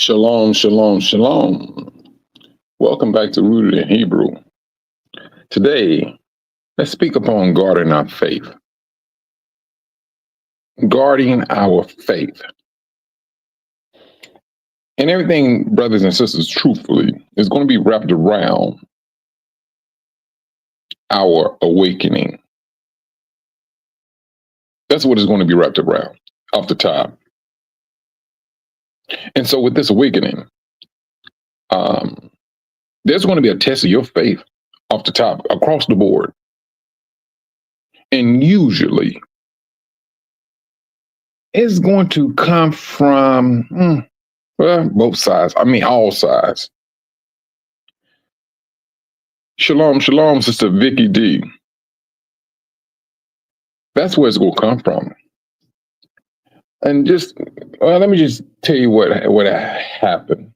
Shalom, shalom, shalom. Welcome back to Rooted in Hebrew. Today, let's speak upon guarding our faith. Guarding our faith. And everything, brothers and sisters, truthfully, is going to be wrapped around our awakening. That's what it's going to be wrapped around off the top. And so with this awakening, there's going to be a test of your faith off the top, across the board. And usually, it's going to come from, both sides. I mean, all sides. Shalom, shalom, Sister Vicky D. That's where it's going to come from. And let me just tell you what happened.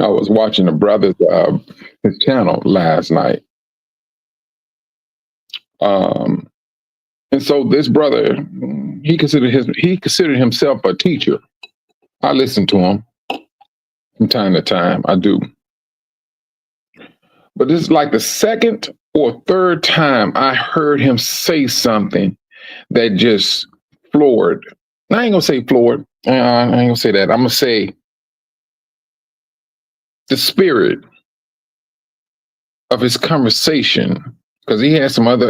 I was watching a brother's his channel last night. And so this brother, he considered himself a teacher. I listen to him from time to time. I do. But this is like the second or third time I heard him say something that just floored. I ain't gonna say floored. I ain't gonna say that. I'm gonna say the spirit of his conversation, because he had some other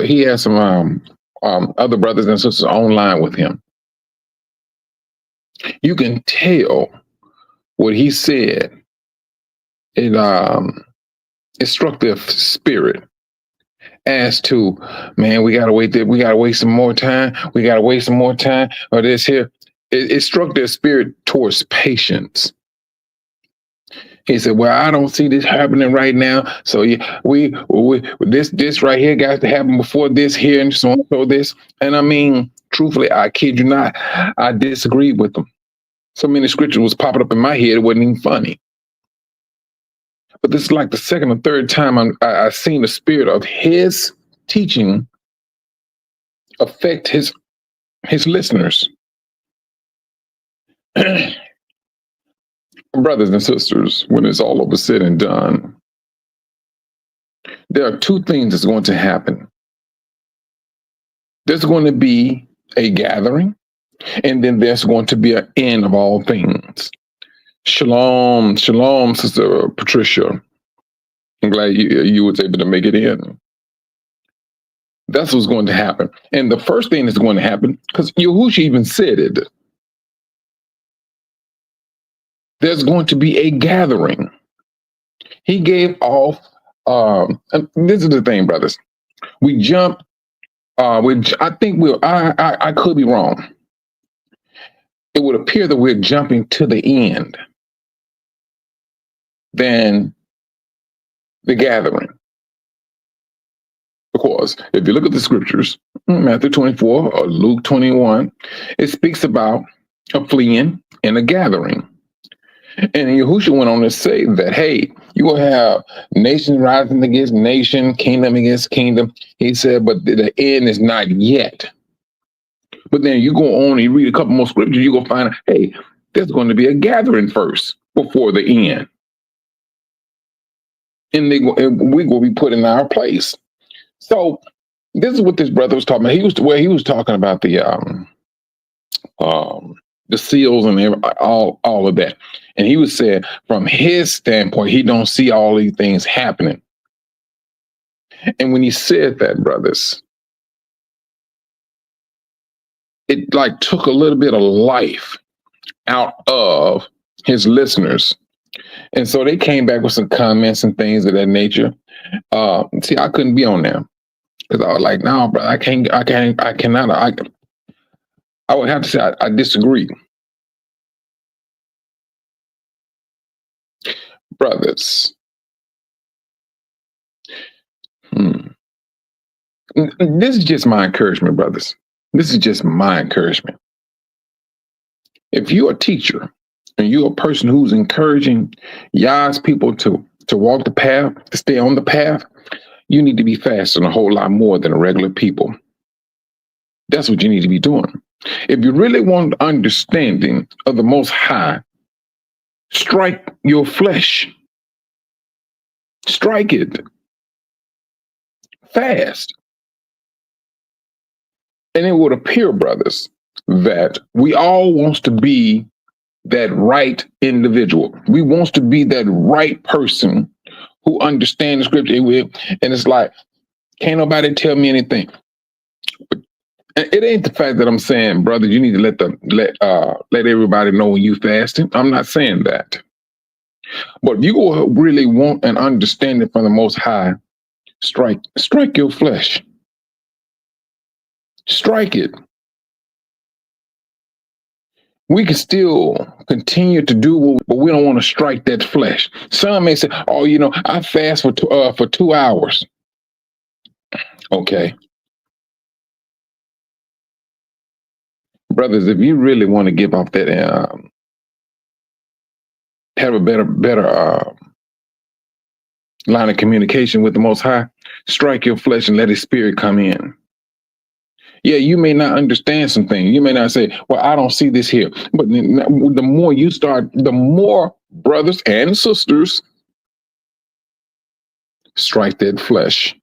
brothers and sisters online with him. You can tell what he said. It struck their spirit as to, man, we gotta wait. We gotta wait some more time. We gotta wait some more time. Or this here. It struck their spirit towards patience. He said, "Well, I don't see this happening right now. So yeah, we this right here got to happen before this here, and so on, so this." And I mean, truthfully, I kid you not, I disagreed with them. So many scriptures was popping up in my head, it wasn't even funny. But this is like the second or third time I've seen the spirit of his teaching affect his listeners. Brothers and sisters, when it's all over said and done, there are two things that's going to happen. There's going to be a gathering, and then there's going to be an end of all things. Shalom, shalom, Sister Patricia. I'm glad you was able to make it in. That's what's going to happen. And the first thing that's going to happen, because Yahushua even said it, there's going to be a gathering. He gave off, and this is the thing, brothers. We jump, I could be wrong. It would appear that we're jumping to the end than the gathering. Because if you look at the scriptures, Matthew 24 or Luke 21, it speaks about a fleeing and a gathering. And Yahushua went on to say that, hey, you will have nation rising against nation, kingdom against kingdom. He said, but the end is not yet. But then you go on and you read a couple more scriptures, you go find out, hey, there's going to be a gathering first before the end. And we will be put in our place. So this is what this brother was talking about. He was talking about the seals and all of that. And he was saying from his standpoint, he don't see all these things happening. And when he said that, brothers, it like took a little bit of life out of his listeners. And so they came back with some comments and things of that nature. See, I couldn't be on there because I was like, no, bro, I would have to say I disagree. Brothers, this is just my encouragement, brothers. This is just my encouragement. If you're a teacher and you're a person who's encouraging Yah's people to walk the path, to stay on the path, you need to be fasting a whole lot more than the regular people. That's what you need to be doing. If you really want understanding of the Most High, strike your flesh. Strike it fast. And it would appear, brothers, that we all wants to be that right individual. We wants to be that right person who understands the scripture. And it's like, can't nobody tell me anything. It ain't the fact that I'm saying, brother, you need to let everybody know when you fasting. I'm not saying that. But if you really want an understanding from the Most High, strike your flesh. Strike it. We can still continue to do what, but we don't want to strike that flesh. Some may say, "Oh, I fast for 2 hours." Okay, brothers, if you really want to give off that, have a better line of communication with the Most High, strike your flesh and let His Spirit come in. Yeah, you may not understand some things. You may not say, "Well, I don't see this here." But the more you start, the more brothers and sisters strike that flesh.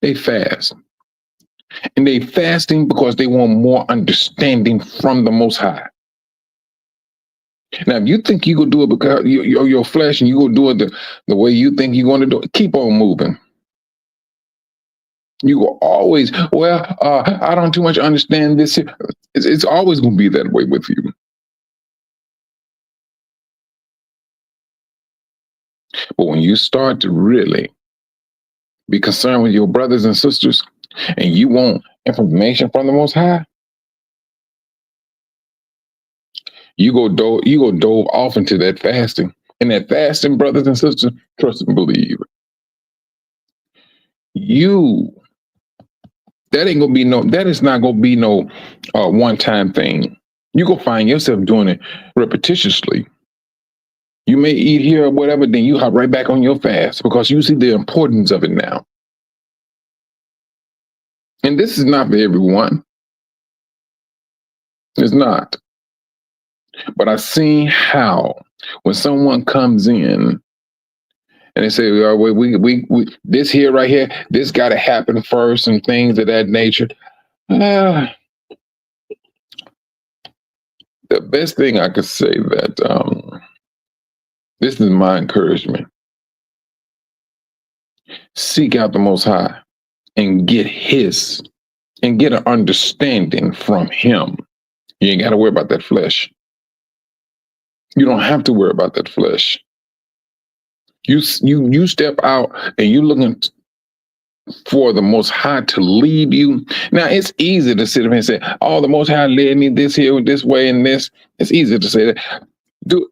They fast. And they fasting because they want more understanding from the Most High. Now, if you think you gonna do it because you're your flesh and you gonna do it the way you think you're gonna do it, keep on moving. You will always, I don't too much understand this. It's always going to be that way with you. But when you start to really be concerned with your brothers and sisters and you want information from the Most High, you go dove off into that fasting. And that fasting, brothers and sisters, trust and believe. That is not gonna be no one-time thing. You go find yourself doing it repetitiously. You may eat here or whatever, then you hop right back on your fast because you see the importance of it now. And this is not for everyone. It's not. But I've seen how when someone comes in and they say, we this here right here, this got to happen first and things of that nature. The best thing I could say that this is my encouragement. Seek out the Most High and get an understanding from Him. You ain't got to worry about that flesh. You don't have to worry about that flesh. You step out and you looking for the Most High to lead you. Now it's easy to sit there and say, "Oh, the Most High led me this here, this way, and this." It's easy to say that. Do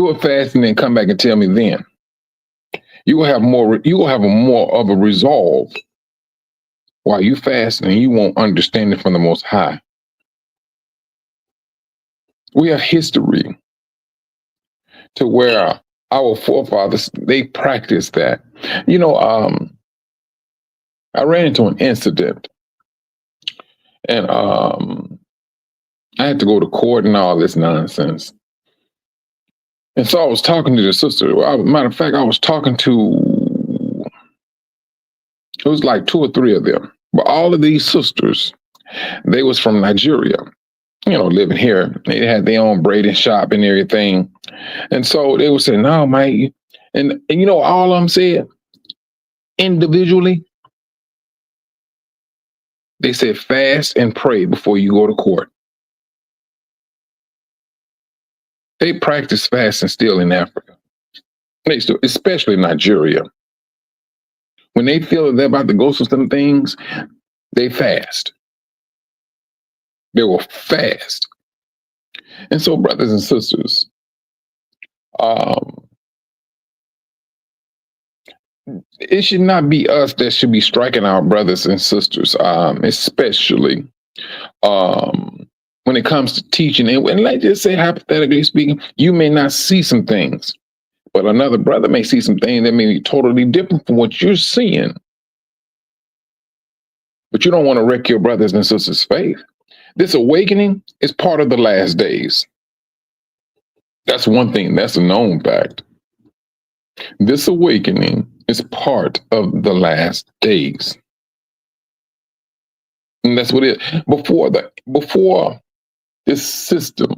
it fast and then come back and tell me. Then you will have more. You will have a more of a resolve while you fast, and you won't understand it from the Most High. We have history to where our forefathers, they practiced that. I ran into an incident and I had to go to court and all this nonsense. And so I was talking to the sister. Matter of fact, I was talking to, it was like 2 or 3 of them. But all of these sisters, they was from Nigeria. Living here. They had their own braiding shop and everything. And so they would say, "No, Mike." And all of them said individually, they said, "Fast and pray before you go to court." They practice fasting still in Africa. They still, especially Nigeria. When they feel that they're about to go through some things, they fast. They will fast. And so, brothers and sisters, it should not be us that should be striking our brothers and sisters, especially when it comes to teaching. And let's just say, hypothetically speaking, you may not see some things, but another brother may see some things that may be totally different from what you're seeing. but you don't want to wreck your brothers and sisters' faith. This awakening is part of the last days. That's one thing. That's a known fact. This awakening is part of the last days. And that's what it is. Before this system,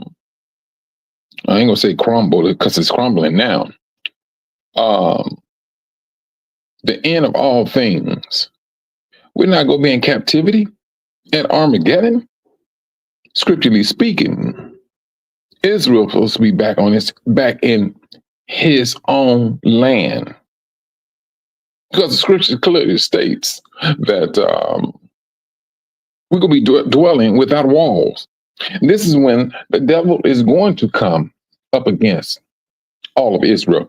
I ain't gonna say crumble because it's crumbling now. The end of all things. We're not gonna be in captivity at Armageddon. Scripturally speaking, Israel supposed to be back in his own land. Because the scripture clearly states that we're going to be dwelling without walls. And this is when the devil is going to come up against all of Israel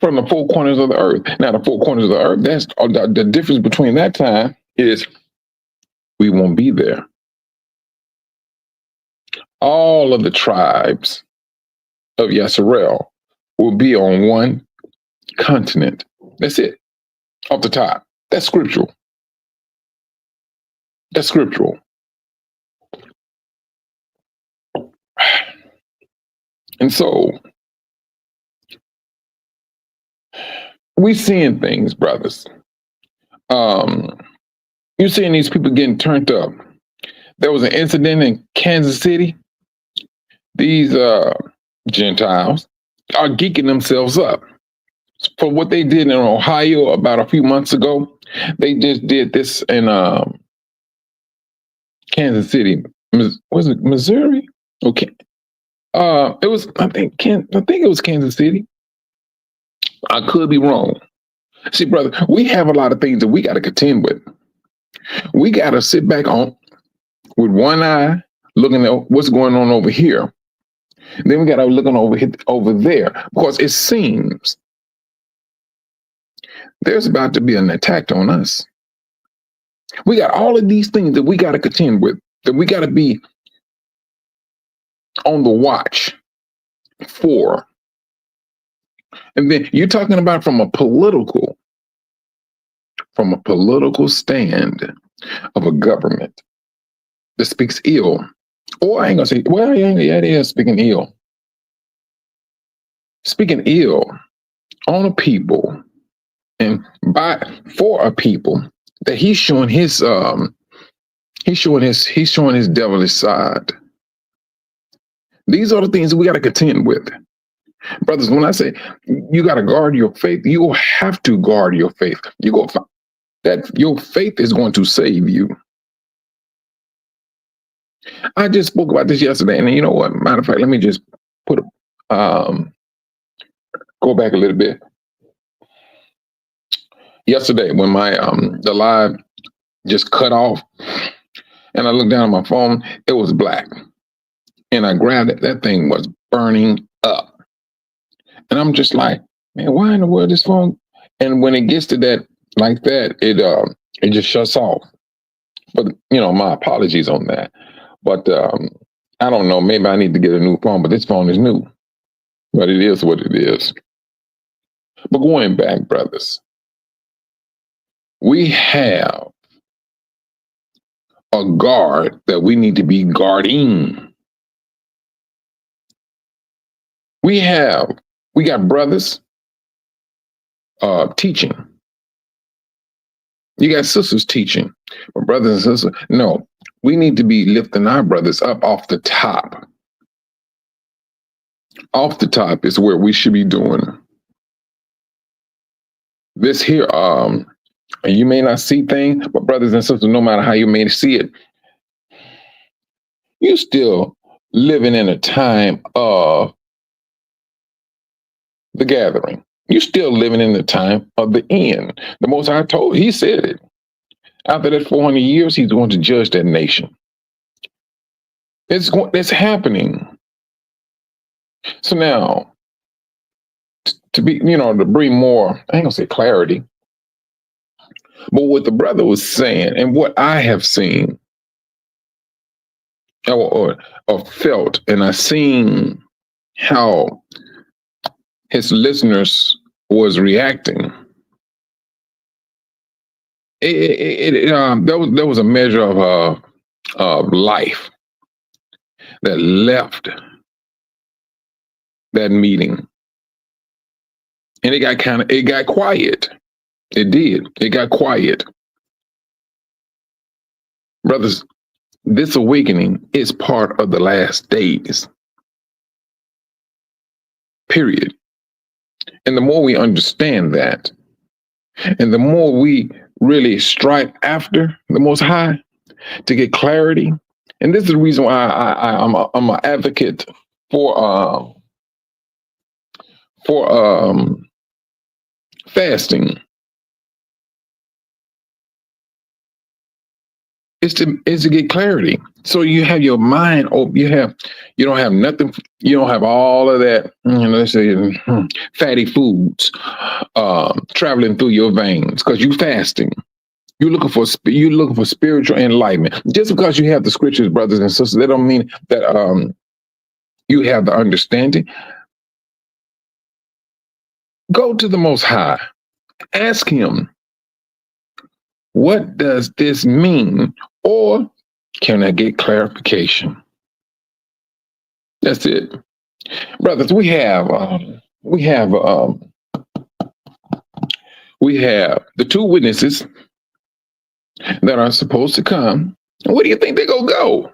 from the four corners of the earth. Now, the four corners of the earth, that's the difference between that time is we won't be there. All of the tribes of Yisrael will be on one continent. That's it. Off the top. That's scriptural. That's scriptural. And so we seeing things, brothers. You're seeing these people getting turned up. There was an incident in Kansas City. These Gentiles are geeking themselves up for what they did in Ohio about a few months ago. They just did this in Kansas City. Was it Missouri? Okay. It was, I think it was Kansas City. I could be wrong. See, brother, we have a lot of things that we got to contend with. We got to sit back on with one eye, looking at what's going on over here. Then we got to look over there, because it seems there's about to be an attack on us. We got all of these things that we got to contend with, that we got to be on the watch for. And then you're talking about from a political stand of a government that speaks ill. Or I ain't gonna say, well, yeah, it is speaking ill. Speaking ill on a people and for a people that he's showing his devilish side. These are the things that we got to contend with. Brothers, when I say you got to guard your faith, you will have to guard your faith. You go that your faith is going to save you. I just spoke about this yesterday, and you know what? Matter of fact, let me just go back a little bit. Yesterday, when my the live just cut off, and I looked down at my phone, it was black, and I grabbed it. That thing was burning up, and I'm just like, man, why in the world this phone? And when it gets to that like that, it just shuts off. But my apologies on that. But I don't know. Maybe I need to get a new phone. But this phone is new. But it is what it is. But going back, brothers, we have a guard that we need to be guarding. We got brothers teaching. You got sisters teaching. But brothers and sisters, no, we need to be lifting our brothers up off the top. Off the top is where we should be doing this here. And you may not see things, but brothers and sisters, no matter how you may see it, you still living in a time of the gathering. You're still living in the time of the end. The Most High he said it. After that 400 years, he's going to judge that nation. It's happening. So now, to bring more, I ain't gonna say clarity, but what the brother was saying and what I have seen or felt, and I seen how his listeners was reacting. There was a measure of life that left that meeting, and it got quiet. It did. It got quiet, brothers. This awakening is part of the last days. Period. And the more we understand that, and the more we really strive after the Most High to get clarity, and this is the reason why I'm an advocate for fasting. Is to get clarity. So you have your mind open. You don't have nothing. You don't have all of that. Let's say fatty foods traveling through your veins because you fasting. You're looking for spiritual enlightenment. Just because you have the scriptures, brothers and sisters, that don't mean that you have the understanding. Go to the Most High. Ask Him, what does this mean? Or can I get clarification? That's it, brothers. We have the two witnesses that are supposed to come. Where do you think they're gonna go?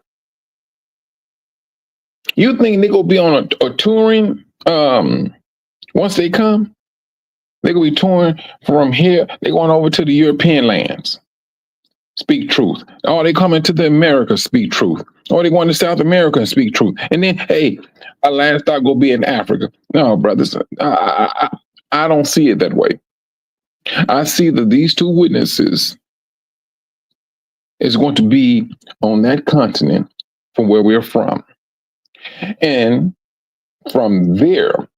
You think they're gonna be on a touring? Once they come, they're gonna be touring from here. They're going over to the European lands. Speak truth. Oh, they coming to the Americas, speak truth. Or they going to South America and speak truth. And then, hey, our last stop go be in Africa. No, brothers, I don't see it that way. I see that these two witnesses is going to be on that continent from where we're from. And from there,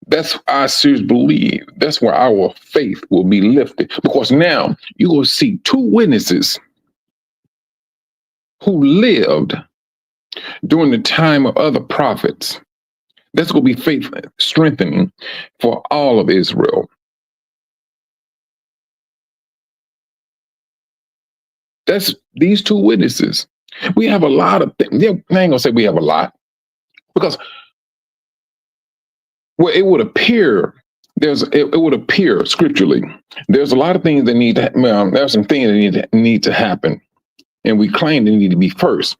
that's I seriously believe that's where our faith will be lifted. Because now you will see two witnesses who lived during the time of other prophets. That's going to be faith strengthening for all of Israel. That's these two witnesses. We have a lot of things. I ain't gonna say we have a lot, because well, it would appear it would appear scripturally. There's a lot of things that need to. There's some things that need to happen, and we claim they need to be first.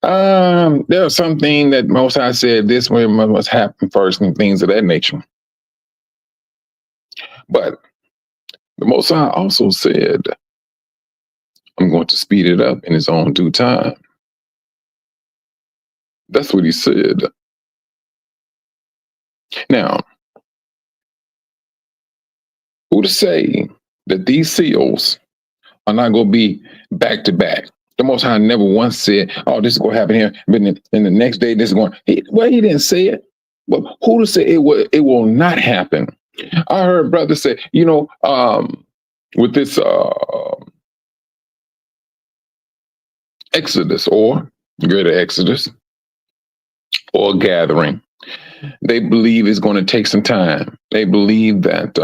There are some things that Most High said this way must happen first, and things of that nature. But the Most High also said, "I'm going to speed it up in His own due time." That's what He said. Now, who to say that these seals are not going to be back to back? The Most High never once said, "Oh, this is going to happen here," but in the next day, this is going. He didn't say it. But who to say it will not happen? I heard brothers say, with this Exodus or greater Exodus or gathering, they believe it's going to take some time. They believe that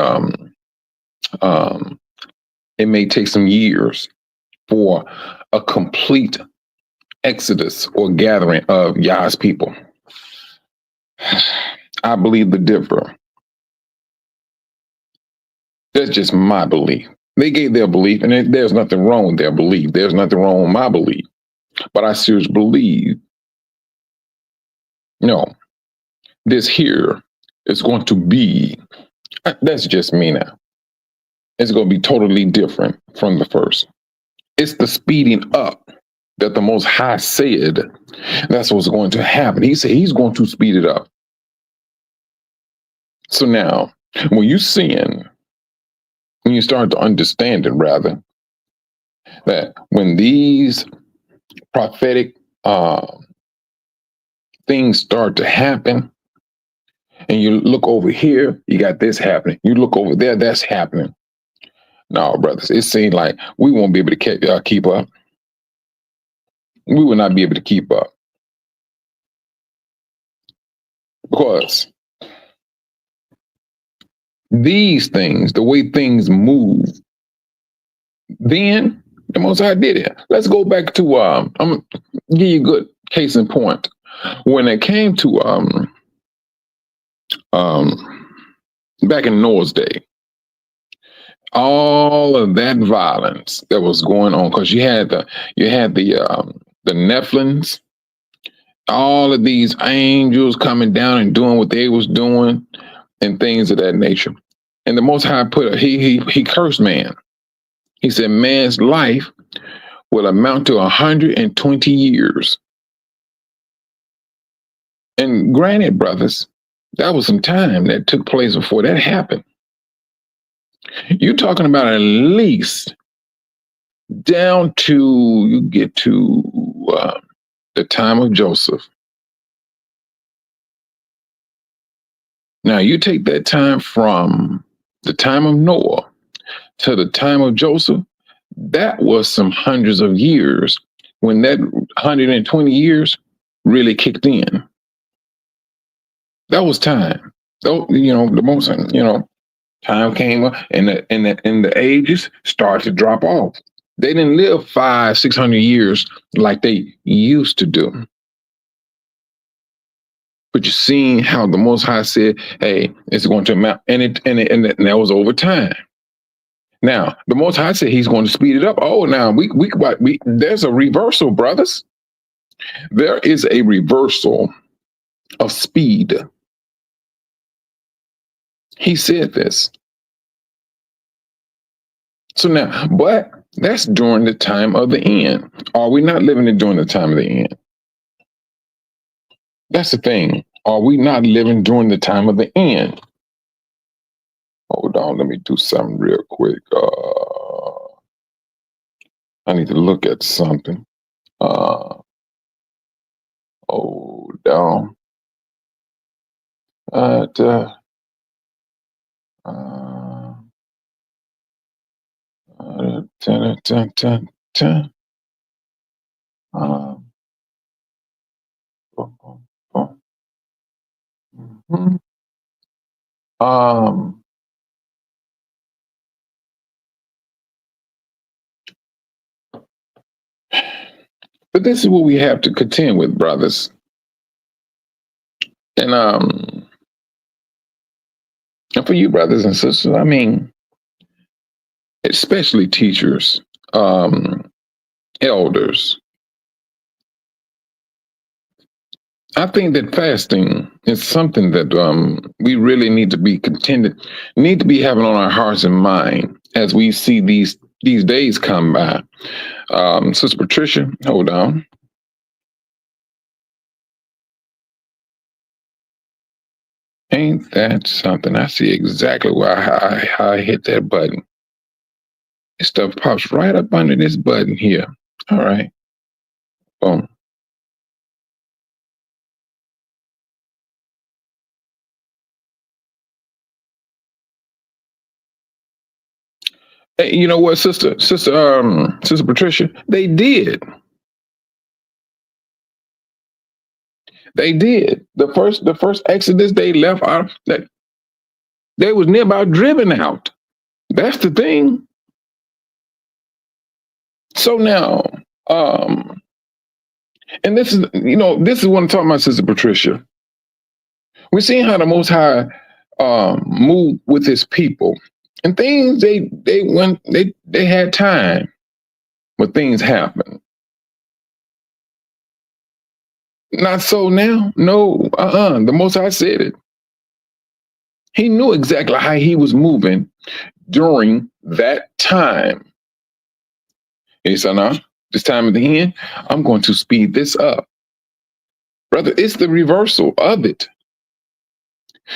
it may take some years for a complete exodus or gathering of Yah's people. I believe the differ. That's just my belief. They gave their belief, and there's nothing wrong with their belief. There's nothing wrong with my belief. But I seriously believe, this here is going to be, that's just me now. It's going to be totally different from the first. It's the speeding up that the Most High said that's what's going to happen. He said He's going to speed it up. So now, when you start to understand it, rather, that when these prophetic things start to happen, and you look over here, you got this happening. You look over there, that's happening. No, brothers, it seems like we won't be able to keep up. We will not be able to keep up. Because These things, the way things move, then the Most High did it. Let's go back to I'm gonna give you a good case in point. When it came to um back in Noah's day, all of that violence that was going on, because you had the Nephilims, all of these angels coming down and doing what they was doing and things of that nature. And the Most High he cursed man. He said man's life will amount to 120 years. And granted, brothers, that was some time that took place before that happened. You're talking about at least down to you get to the time of Joseph. Now you take that time from the time of Noah to the time of Joseph, that was some hundreds of years when that 120 years really kicked in. That was time. So, the most, time came up and the ages started to drop off. They didn't live 500-600 years like they used to do. But you seen how the Most High said, "Hey, it's going to amount," and that was over time. Now the Most High said He's going to speed it up. Oh, now we there's a reversal, brothers. There is a reversal of speed. He said this. So now, but that's during the time of the end. Are we not living it during the time of the end? That's the thing. Are we not living during the time of the end? Hold on, let me do something real quick. I need to look at something. Hold on. Ten, ten, ten, ten. Boom, boom, boom. Mhm. Um, but this is what we have to contend with, brothers. And for you, brothers and sisters, I mean, especially teachers, elders, I think that fasting is something that we really need to be need to be having on our hearts and mind as we see these days come by. Sister Patricia, hold on. Ain't that something? I see exactly how I hit that button. This stuff pops right up under this button here. All right. Boom. Hey, you know what, Sister Patricia? They did. They did. The first Exodus they left out, that they was near about driven out. That's the thing. So now, and this is what I'm talking about, Sister Patricia. We're seeing how the Most High move with His people, and things they had time, but things happen. Not so now. No, the Most High said it. He knew exactly how He was moving during that time. He said, "Now, this time at the end, I'm going to speed this up." Brother, it's the reversal of it.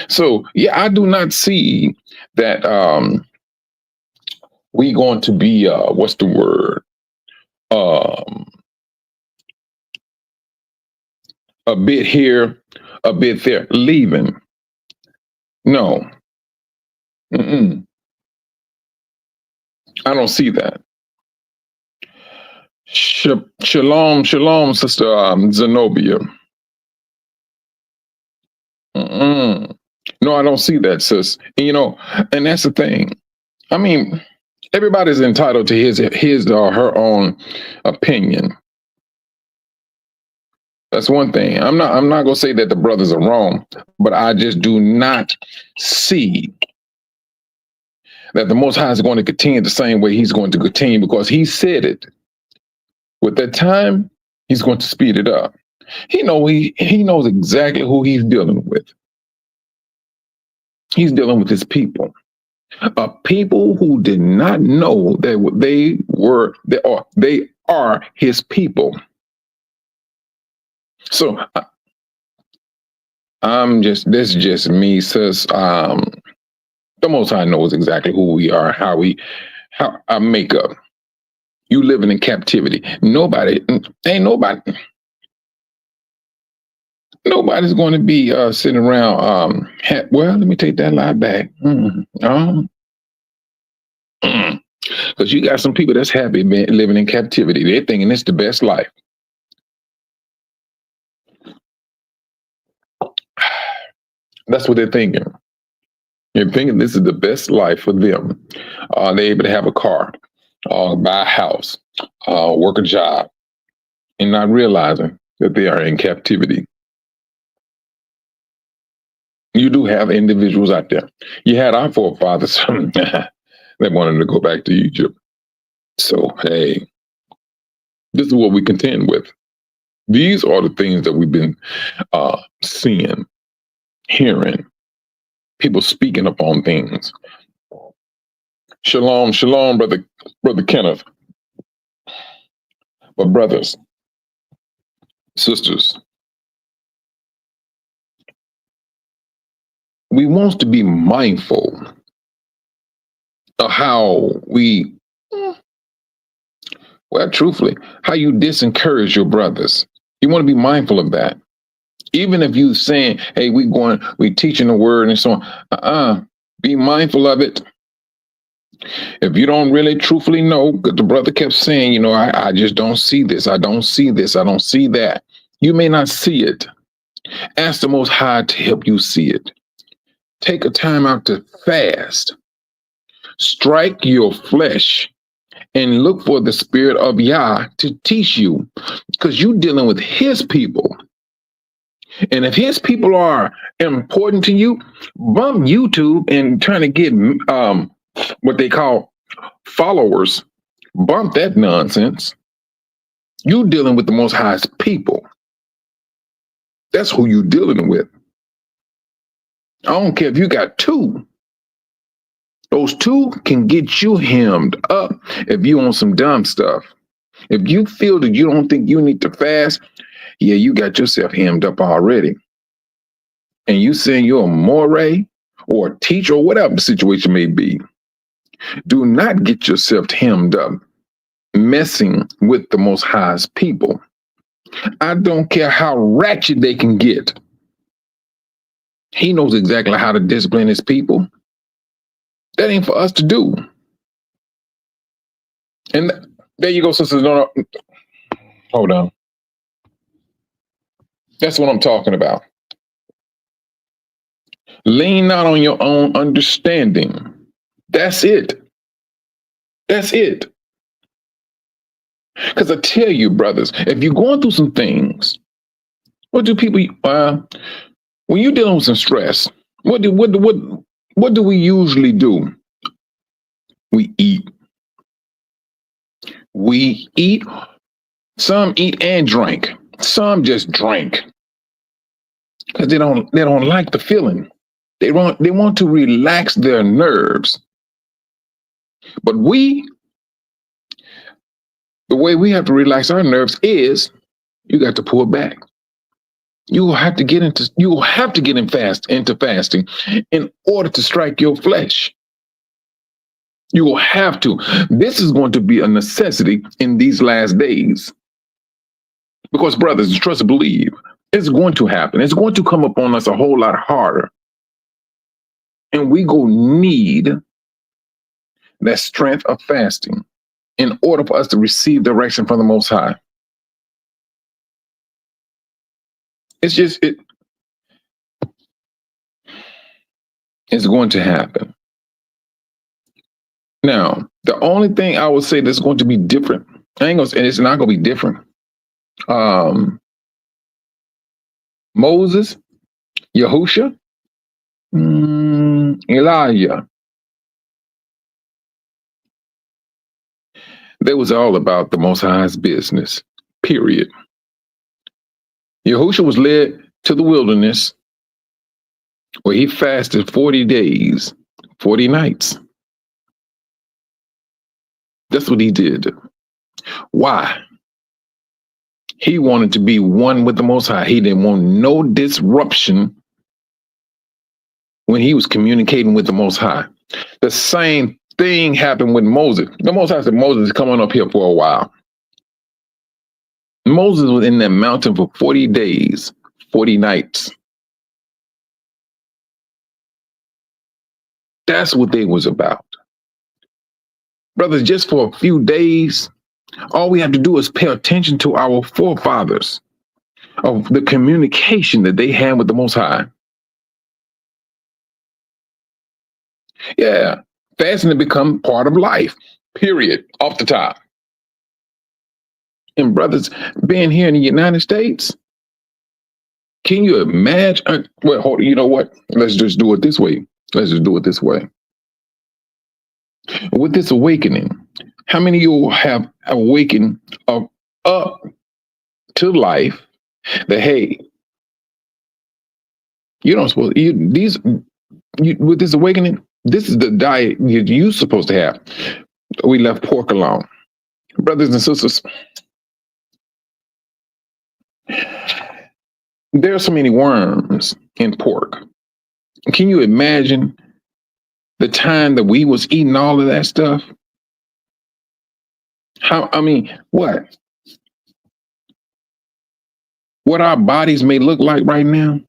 So, yeah, I do not see that we going to be, what's the word? A bit here, a bit there, leaving. No. Mm-mm. I don't see that. Shalom, shalom, Sister Zenobia. Mm-mm. No, I don't see that, sis. And, and that's the thing. I mean, everybody's entitled to his or her own opinion. That's one thing. I'm not gonna say that the brothers are wrong, but I just do not see that the Most High is going to continue the same way He's going to continue, because He said it. With that time, He's going to speed it up. He knows exactly who He's dealing with. He's dealing with His people, a people who did not know that they are His people. So this is just me, sis. The Most High knows exactly who we are, how our makeup. You living in captivity. Nobody's going to be sitting around. Well, let me take that lie back. Because you got some people that's happy living in captivity. They're thinking it's the best life. That's what they're thinking. They're thinking this is the best life for them. They're able to have a car, buy a house, work a job, and not realizing that they are in captivity. You do have individuals out there. You had our forefathers that wanted to go back to Egypt. So, hey, this is what we contend with. These are the things that we've been seeing, hearing, people speaking upon things. Shalom, shalom, brother Kenneth. But brothers, sisters, we want to be mindful of how truthfully, how you disencourage your brothers. You want to be mindful of that. Even if you saying, hey, we teaching the word and so on, be mindful of it. If you don't really truthfully know, because the brother kept saying, I just don't see this. I don't see this. I don't see that. You may not see it. Ask the Most High to help you see it. Take a time out to fast. Strike your flesh and look for the Spirit of Yah to teach you, because you're dealing with His people. And if His people are important to you, bump YouTube and trying to get what they call followers. Bump that nonsense. You dealing with the Most High's people. That's who you dealing with. I don't care if you got two. Those two can get you hemmed up if you on some dumb stuff. If you feel that you don't think you need to fast, yeah, you got yourself hemmed up already. And you saying you're a moray or a teacher or whatever the situation may be. Do not get yourself hemmed up messing with the Most High's people. I don't care how ratchet they can get. He knows exactly how to discipline His people. That ain't for us to do. And there you go, sisters. No, hold on. That's what I'm talking about. Lean not on your own understanding. That's it. That's it. Because I tell you, brothers, if you're going through some things, what do people, when you're dealing with some stress, what do we usually do? We eat. We eat. Some eat and drink. Some just drink because they don't like the feeling. They want to relax their nerves. But the way we have to relax our nerves is you got to pull back. You will have to get into fasting in order to strike your flesh. You will have to. This is going to be a necessity in these last days. Because, brothers, trust and believe, it's going to happen. It's going to come upon us a whole lot harder. And we go need that strength of fasting in order for us to receive direction from the Most High. It's just, is going to happen. Now, the only thing I would say that's going to be different, I ain't gonna say it's not gonna be different. Moses, Yahusha, Elijah. They was all about the Most High's business, period. Yahusha was led to the wilderness where he fasted 40 days, 40 nights. That's what he did. Why? He wanted to be one with the Most High. He didn't want no disruption when he was communicating with the Most High. The same thing happened with Moses. The Most High said, Moses, come on up here for a while. Moses was in that mountain for 40 days, 40 nights. That's what they was about. Brothers, just for a few days, all we have to do is pay attention to our forefathers, of the communication that they had with the Most High. Yeah, fasting to become part of life, period, off the top. And brothers, being here in the United States, can you imagine? Well, you know what? Let's just do it this way. Let's just do it this way. With this awakening, how many of you have awakened up to life that, hey, you don't suppose with this awakening, this is the diet you're supposed to have. We left pork alone. Brothers and sisters, there are so many worms in pork. Can you imagine the time that we was eating all of that stuff? What? What our bodies may look like right now?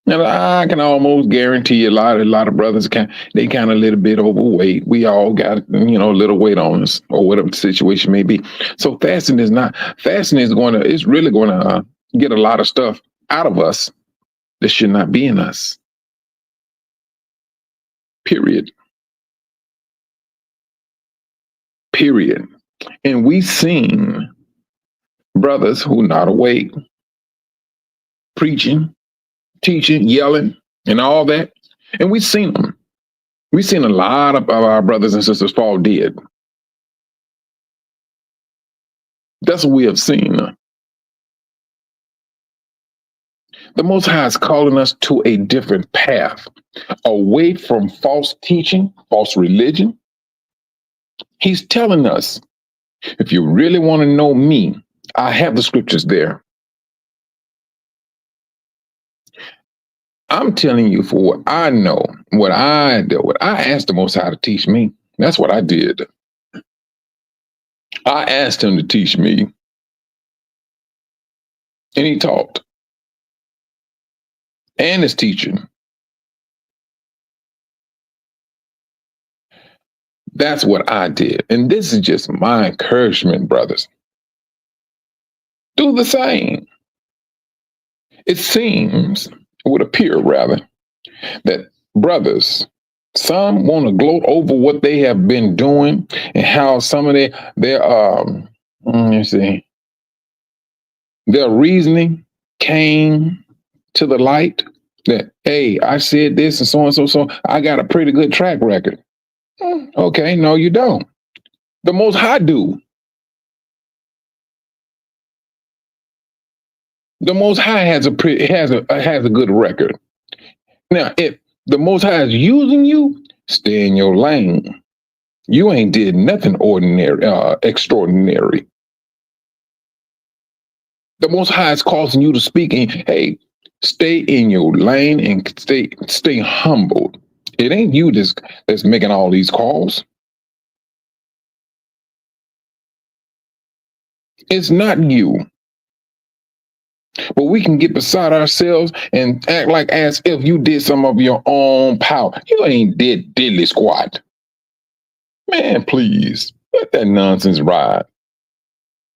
And I can almost guarantee a lot of brothers they kind of a little bit overweight. We all got, a little weight on us or whatever the situation may be. So fasting is really going to get a lot of stuff out of us that should not be in us. Period. And we seen brothers who not awake, preaching, teaching, yelling, and all that. And we've seen them. We've seen a lot of our brothers and sisters fall dead. That's what we have seen. The Most High is calling us to a different path, away from false teaching, false religion. He's telling us, if you really want to know me, I have the scriptures there. I'm telling you for what I know, what I do. I asked the Most High to teach me. That's what I did. I asked him to teach me. And he taught. And is teaching. That's what I did. And this is just my encouragement, brothers. Do the same. It would appear rather, that brothers, some want to gloat over what they have been doing and how some of their reasoning came to the light that, hey, I said this and so and so, I got a pretty good track record. Okay, no, you don't. The Most High do. The Most High has a good record. Now, if the Most High is using you, stay in your lane. You ain't did nothing extraordinary. The Most High is causing you to speak, and hey, stay in your lane and stay humbled. It ain't you that's making all these calls. It's not you. But we can get beside ourselves and act like as if you did some of your own power. You ain't did diddly squat. Man, please, let that nonsense ride.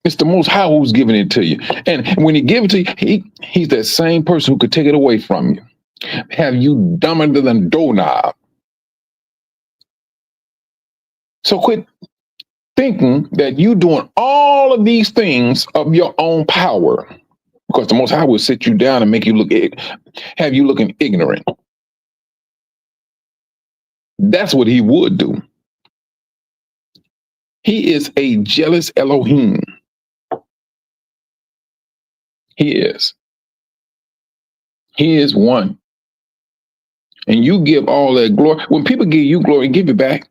It's the Most High who's giving it to you. And when he gives it to you, he's that same person who could take it away from you. Have you dumber than a doorknob? So quit thinking that you doing all of these things of your own power, because the Most High will sit you down and make you have you looking ignorant. That's what he would do. He is a jealous Elohim. He is. He is one. And you give all that glory. When people give you glory, give it back.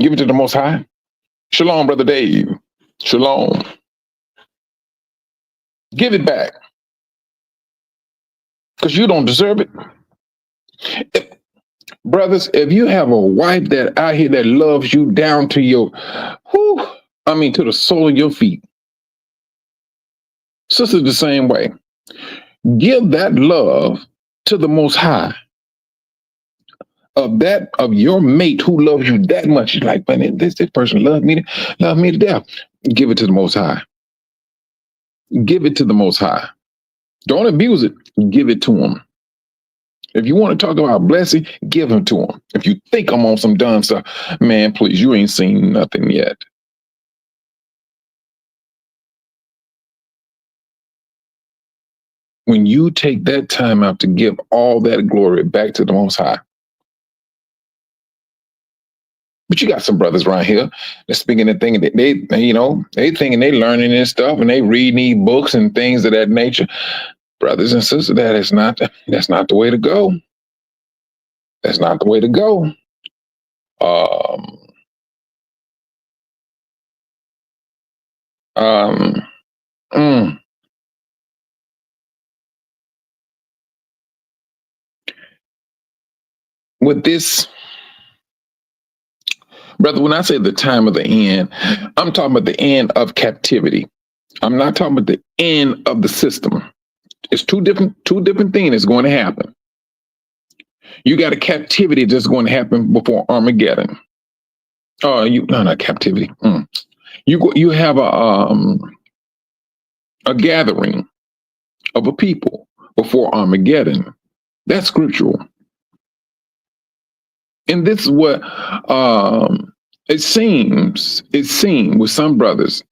Give it to the Most High. Shalom, Brother Dave. Shalom. Give it back. Because you don't deserve it. Brothers, if you have a wife that out here that loves you down to your, to the sole of your feet. Sisters, the same way. Give that love to the Most High. Of your mate who loves you that much. You're like, man, this person loves me to death. Give it to the Most High. Give it to the Most High. Don't abuse it. Give it to him. If you want to talk about blessing, give him to him. If you think I'm on some dumb stuff, man, please, you ain't seen nothing yet. When you take that time out to give all that glory back to the Most High. But you got some brothers around here that's speaking and thinking that they thinking they learning this stuff and they reading these books and things of that nature. Brothers and sisters, that's not the way to go. That's not the way to go. With this, brother, when I say the time of the end, I'm talking about the end of captivity. I'm not talking about the end of the system. It's two different things that's going to happen. You got a captivity that's going to happen before Armageddon. Not captivity. You have a gathering of a people before Armageddon. That's scriptural. And this is what it seems with some brothers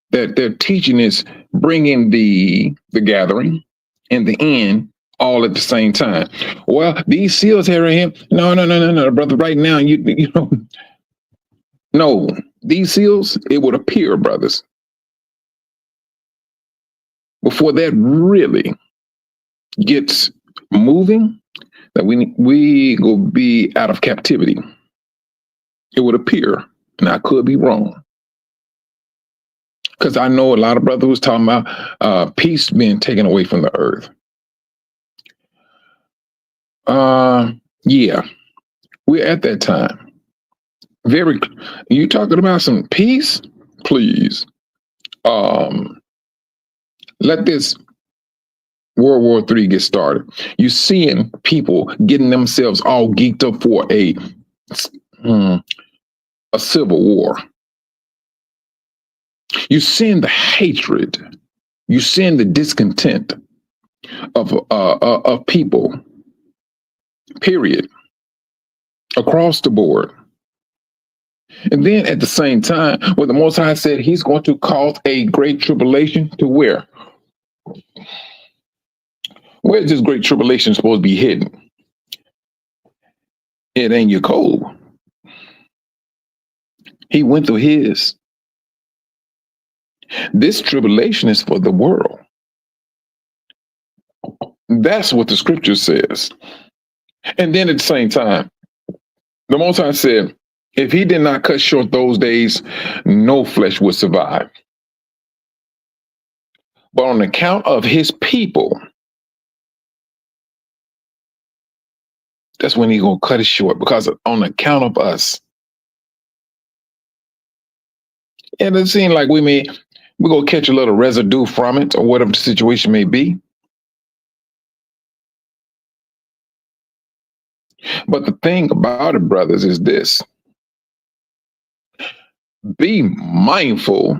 that their teaching is bringing the gathering and the end all at the same time. Well, these seals here and him. No, brother. Right now, you know, no, these seals, it would appear, brothers, before that really gets moving, that we will be out of captivity. It would appear, and I could be wrong. Because I know a lot of brothers was talking about peace being taken away from the earth. Yeah, we're at that time. You talking about some peace? Please. Let this World War III get started. You seeing people getting themselves all geeked up for a civil war. You seeing the hatred. You seeing the discontent of people. Period. Across the board. And then at the same time, when the Most High said he's going to cause a great tribulation to where? Where's this great tribulation supposed to be hidden? It ain't your code. He went through his. This tribulation is for the world. That's what the scripture says. And then at the same time, the Most High said, if he did not cut short those days, no flesh would survive. But on account of his people, that's when he's going to cut it short, because on account of us. And it seems like we're going to catch a little residue from it, or whatever the situation may be. But the thing about it, brothers, is this. Be mindful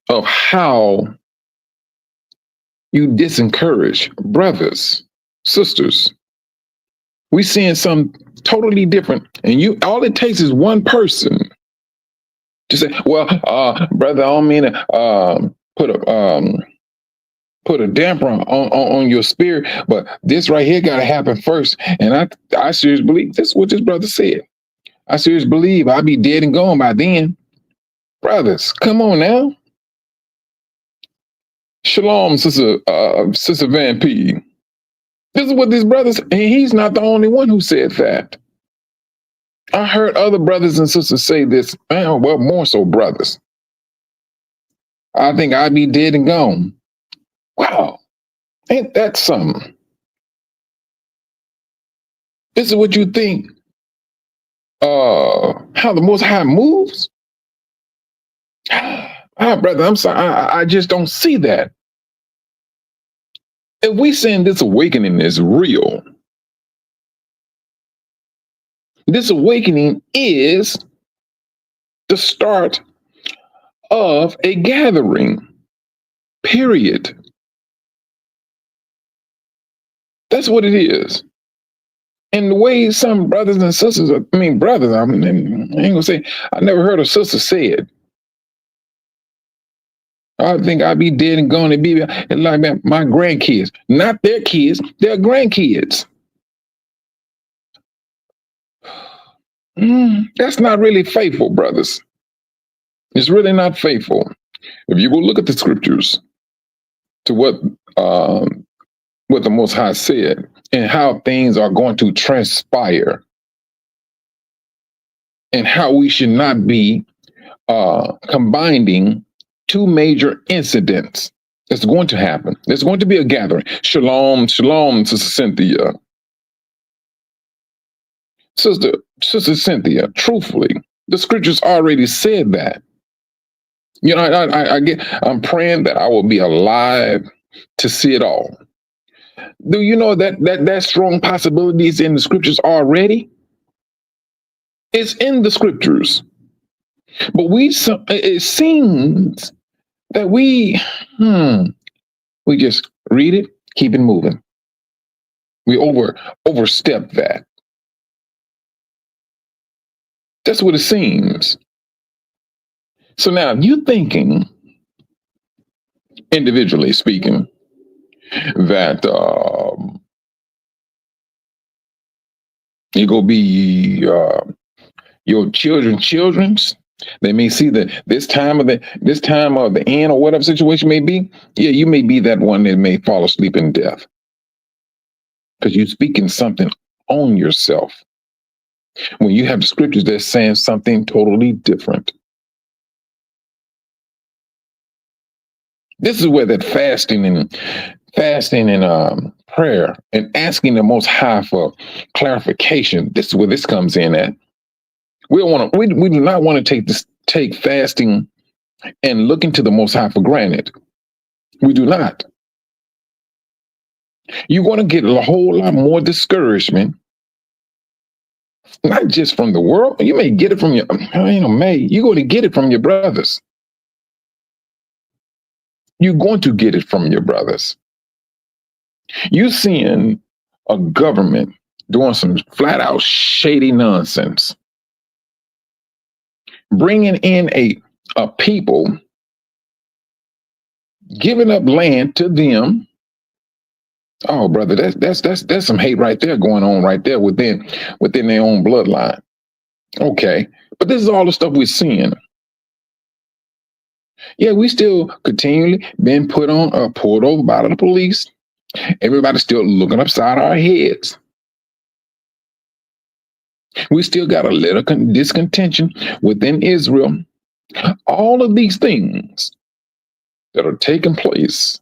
of how you disencourage brothers sisters. We seeing something totally different. And all it takes is one person to say, well, brother, I don't mean to put a damper on your spirit, but this right here got to happen first. And I seriously believe this is what this brother said. I seriously believe I'll be dead and gone by then. Brothers, come on now. Shalom, Sister Van P. This is what this brother said. And he's not the only one who said that. I heard other brothers and sisters say this. Well, more so brothers. I think I'd be dead and gone. Wow. Ain't that something? This is what you think how the Most High moves? Brother, I'm sorry. I just don't see that. If we saying this awakening is real, this awakening is the start of a gathering, period. That's what it is. And the way some brothers and sisters, brothers, I ain't gonna say, I never heard a sister say it. I think I'd be dead and gone and be like my grandkids, not their kids, their grandkids. That's not really faithful, brothers. It's really not faithful. If you go look at the scriptures to what the Most High said and how things are going to transpire and how we should not be combining two major incidents that's going to happen. There's going to be a gathering. Shalom, shalom, Sister Cynthia. Sister Cynthia, truthfully, the scriptures already said that. You know, I'm praying that I will be alive to see it all. Do you know that strong possibilities in the scriptures already? It's in the scriptures. But it seems that we just read it, keep it moving. We overstep that. That's what it seems. So now you're thinking, individually speaking, that you're going to be your children's. They may see that this time of the end or whatever situation may be. Yeah, you may be that one that may fall asleep in death because you're speaking something on yourself when you have the scriptures that's saying something totally different. This is where that fasting and prayer and asking the Most High for clarification. This is where this comes in at. We do not want to take fasting and looking to the Most High for granted. We do not. You're going to get a whole lot more discouragement, not just from the world. You may get it from you're going to get it from your brothers. You're going to get it from your brothers. You're seeing a government doing some flat out shady nonsense. Bringing in a people, giving up land to them. Oh, brother, that's some hate right there going on right there within their own bloodline. Okay, but this is all the stuff we're seeing. Yeah, we still continually been pulled over by the police. Everybody's still looking upside our heads. We still got a little discontention within Israel. All of these things that are taking place,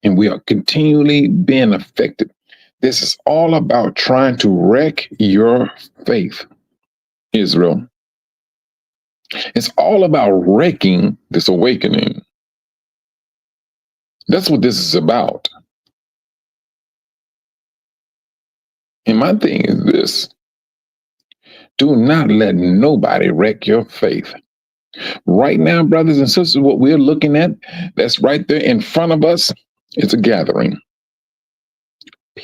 and we are continually being affected. This is all about trying to wreck your faith, Israel. It's all about wrecking this awakening. That's what this is about. And my thing is this: do not let nobody wreck your faith. Right now, brothers and sisters, what we're looking at, that's right there in front of us, it's a gathering.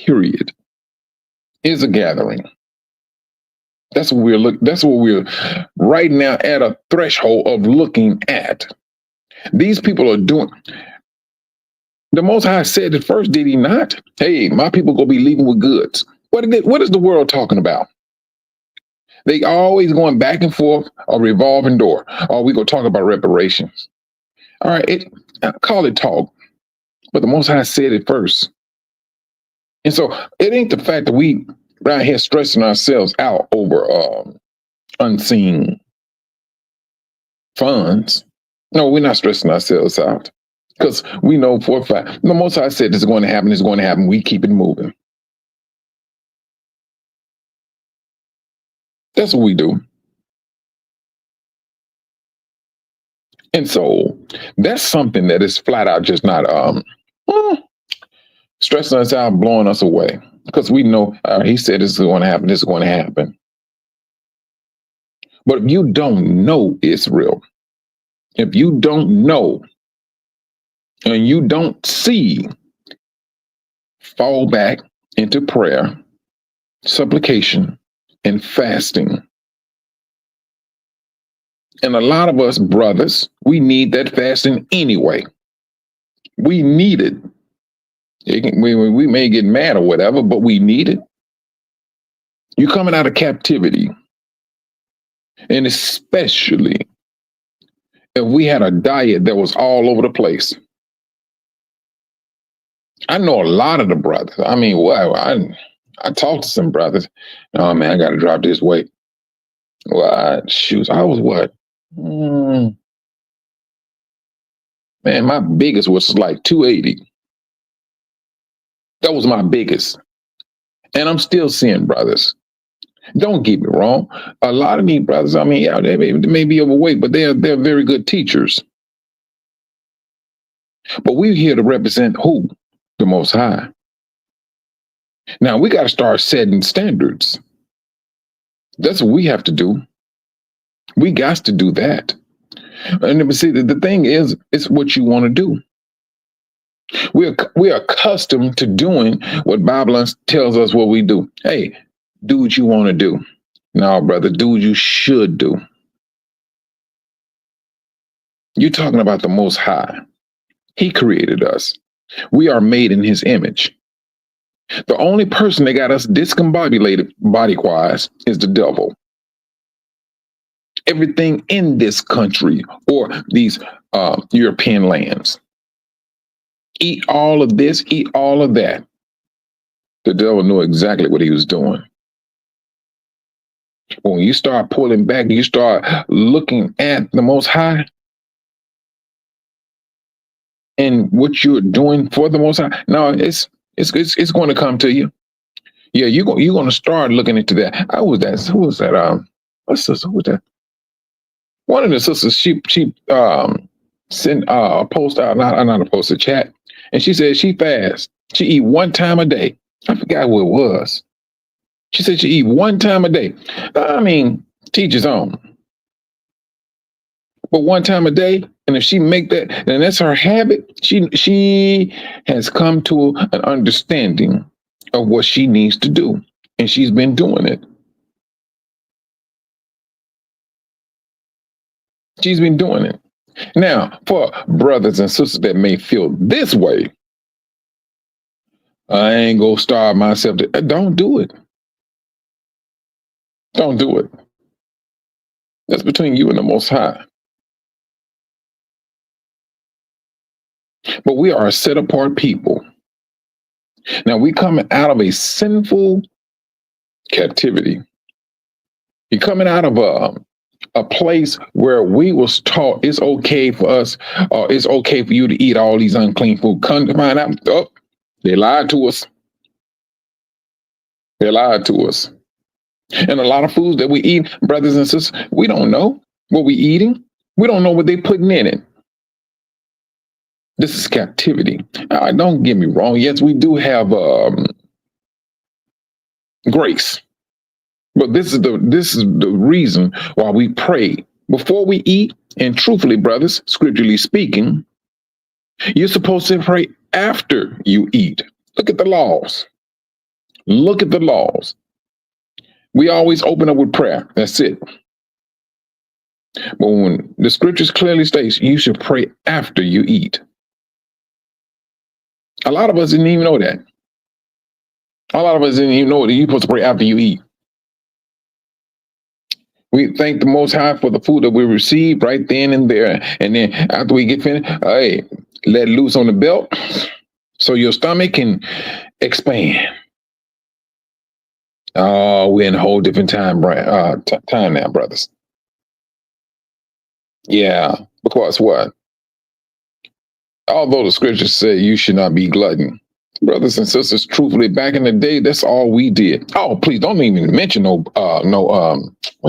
period, is a gathering. That's what we're right now at a threshold of looking at. These people are doing. The Most High said it first, did he not? Hey, my people gonna be leaving with goods. What is the world talking about? They always going back and forth, a revolving door. Or we gonna talk about reparations. All right, call it talk, but the Most High said it first. And so it ain't the fact that we around here stressing ourselves out over unseen funds. No, we're not stressing ourselves out because we know for a fact the Most High said this is going to happen. It's going to happen. We keep it moving. That's what we do. And so that's something that is flat out just not stressing us out, blowing us away. Because we know he said this is going to happen, this is going to happen. But if you don't know it's real, if you don't know and you don't see, fall back into prayer, supplication, and fasting. And a lot of us brothers, we need that fasting anyway. We need it. We may get mad or whatever, but we need it. You're coming out of captivity. And especially if we had a diet that was all over the place. I know a lot of the brothers. I mean, well, I talked to some brothers. Oh, man, I got to drop this weight. Well, I was what? Man, my biggest was like 280. That was my biggest. And I'm still seeing brothers. Don't get me wrong. A lot of these brothers, I mean, yeah, they may be overweight, but they're very good teachers. But we're here to represent who? The Most High. Now, we got to start setting standards. That's what we have to do. We got to do that. And see, the thing is, it's what you want to do. We're accustomed to doing what Bible tells us what we do. Hey, do what you want to do. No, brother, do what you should do. You're talking about the Most High. He created us. We are made in his image. The only person that got us discombobulated body-wise is the devil. Everything in this country or these European lands. Eat all of this, eat all of that. The devil knew exactly what he was doing. But when you start pulling back, you start looking at the Most High and what you're doing for the Most High. No, it's going to come to you. Yeah, you're going to start looking into that. Who was that? What sister? Who was that? One of the sisters, she sent a post out, not a post, a chat, and she said she fasts. She eat one time a day. I forgot what it was. She said she eat one time a day. I mean, teach his own. But one time a day, and if she make that, then that's her habit. She has come to an understanding of what she needs to do, and she's been doing it. She's been doing it. Now, for brothers and sisters that may feel this way, I ain't gonna starve myself. Don't do it. Don't do it. That's between you and the Most High. But we are a set apart people. Now we coming out of a sinful captivity. You're coming out of a place where we was taught it's okay for us, or it's okay for you to eat all these unclean food. Come to find out, they lied to us. They lied to us. And a lot of foods that we eat, brothers and sisters, we don't know what we're eating. We don't know what they're putting in it. This is captivity. Don't get me wrong. Yes, we do have grace. But this is the reason why we pray before we eat. And truthfully, brothers, scripturally speaking, you're supposed to pray after you eat. Look at the laws. Look at the laws. We always open up with prayer. That's it. But when the scriptures clearly states you should pray after you eat. A lot of us didn't even know that. A lot of us didn't even know that you're supposed to pray after you eat. We thank the Most High for the food that we received right then and there. And then after we get finished, hey, let loose on the belt so your stomach can expand. Oh, we're in a whole different time now, brothers. Yeah, because what? Although the scriptures say you should not be glutton, brothers and sisters, truthfully, back in the day, that's all we did. Oh, please don't even mention what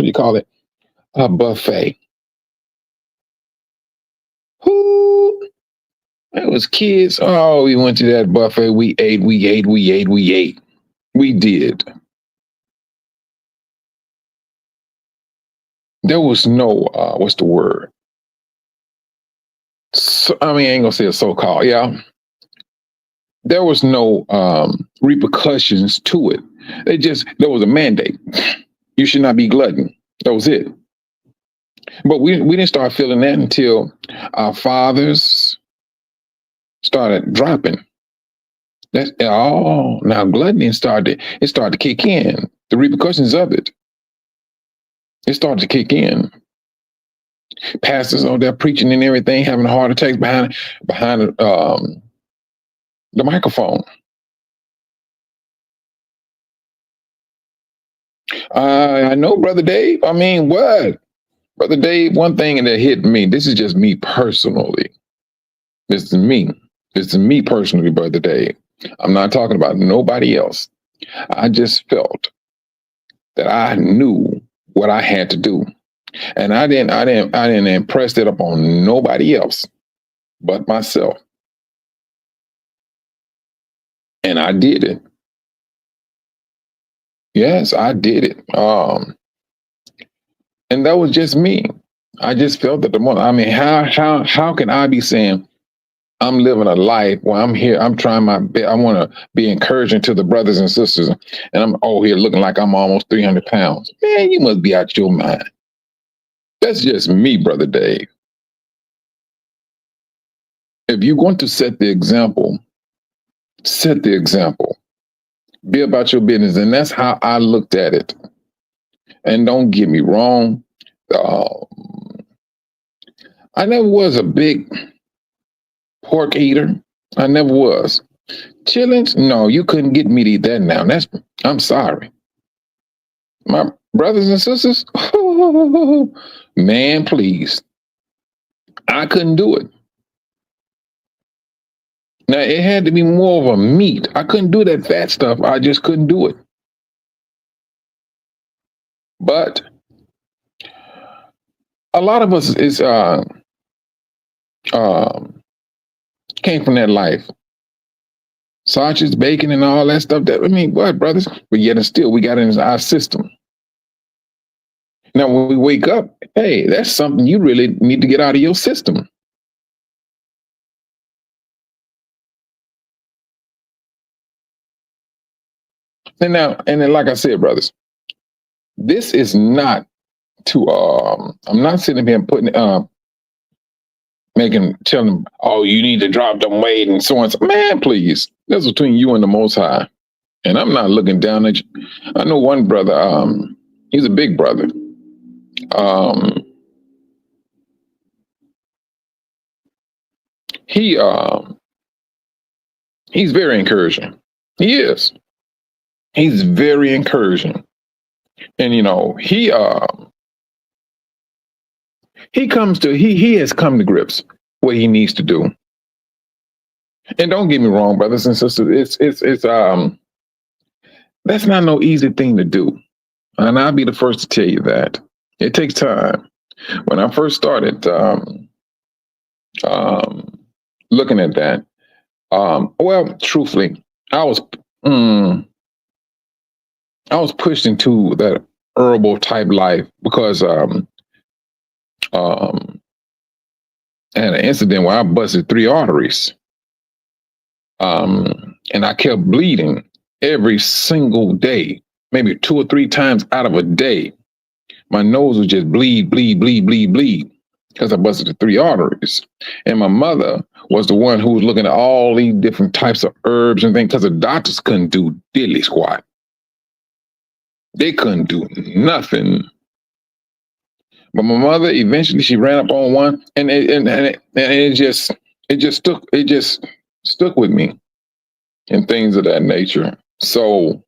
do you call it? A buffet. Who? It was kids. Oh, we went to that buffet. We ate. We did. There was no, what's the word? I ain't gonna say a so-called, yeah. There was no repercussions to it. There was a mandate. You should not be glutton. That was it. But we didn't start feeling that until our fathers started dropping. Now gluttony started to kick in. The repercussions of it. It started to kick in. Pastors out there preaching and everything, having heart attacks behind the microphone. I know, Brother Dave. I mean, what? Brother Dave, one thing that hit me, this is just me personally. This is me. This is me personally, Brother Dave. I'm not talking about nobody else. I just felt that I knew what I had to do. And I didn't impress it upon nobody else but myself. And I did it. Yes, I did it. And that was just me. I just felt that how can I be saying I'm living a life where I'm here, I'm trying my best, I want to be encouraging to the brothers and sisters, and I'm here looking like I'm almost 300 pounds. Man, you must be out your mind. That's just me, Brother Dave. If you're going to set the example, set the example. Be about your business. And that's how I looked at it. And don't get me wrong. I never was a big pork eater. I never was. Chillings? No, you couldn't get me to eat that now. I'm sorry. My brothers and sisters, man, please. I couldn't do it. Now, it had to be more of a meat. I couldn't do that fat stuff. I just couldn't do it. But a lot of us came from that life. Sausage, bacon, and all that stuff. What, brothers? But yet and still, we got it in our system. Now, when we wake up, hey, that's something you really need to get out of your system. And then, like I said, brothers, this is not to. I'm not sitting here and telling them, oh, you need to drop them weight and so on. Man, please, that's between you and the Most High. And I'm not looking down at you. I know one brother. He's a big brother. He's very encouraging. He is. He's very encouraging. And he has come to grips what he needs to do. And don't get me wrong, brothers and sisters, it's that's not no easy thing to do. And I'll be the first to tell you that. It takes time. When I first started looking at that, truthfully, I was pushed into that herbal type life because I had an incident where I busted 3 arteries. And I kept bleeding. every single day, maybe 2 or 3 times out of a day. My nose would just bleed, bleed, bleed, bleed, bleed because I busted the 3 arteries. And my mother was the one who was looking at all these different types of herbs and things because the doctors couldn't do diddly squat. They couldn't do nothing. But my mother eventually she ran up on one, and it just stuck with me and things of that nature. So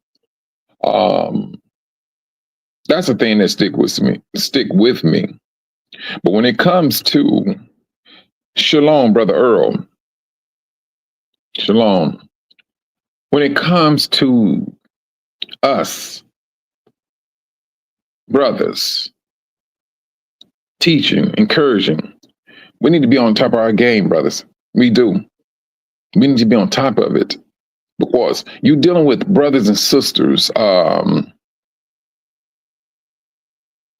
that's the thing that stick with me. But when it comes to Shalom, Brother Earl, Shalom. When it comes to us, brothers, teaching, encouraging, we need to be on top of our game, brothers. We do. We need to be on top of it because you're dealing with brothers and sisters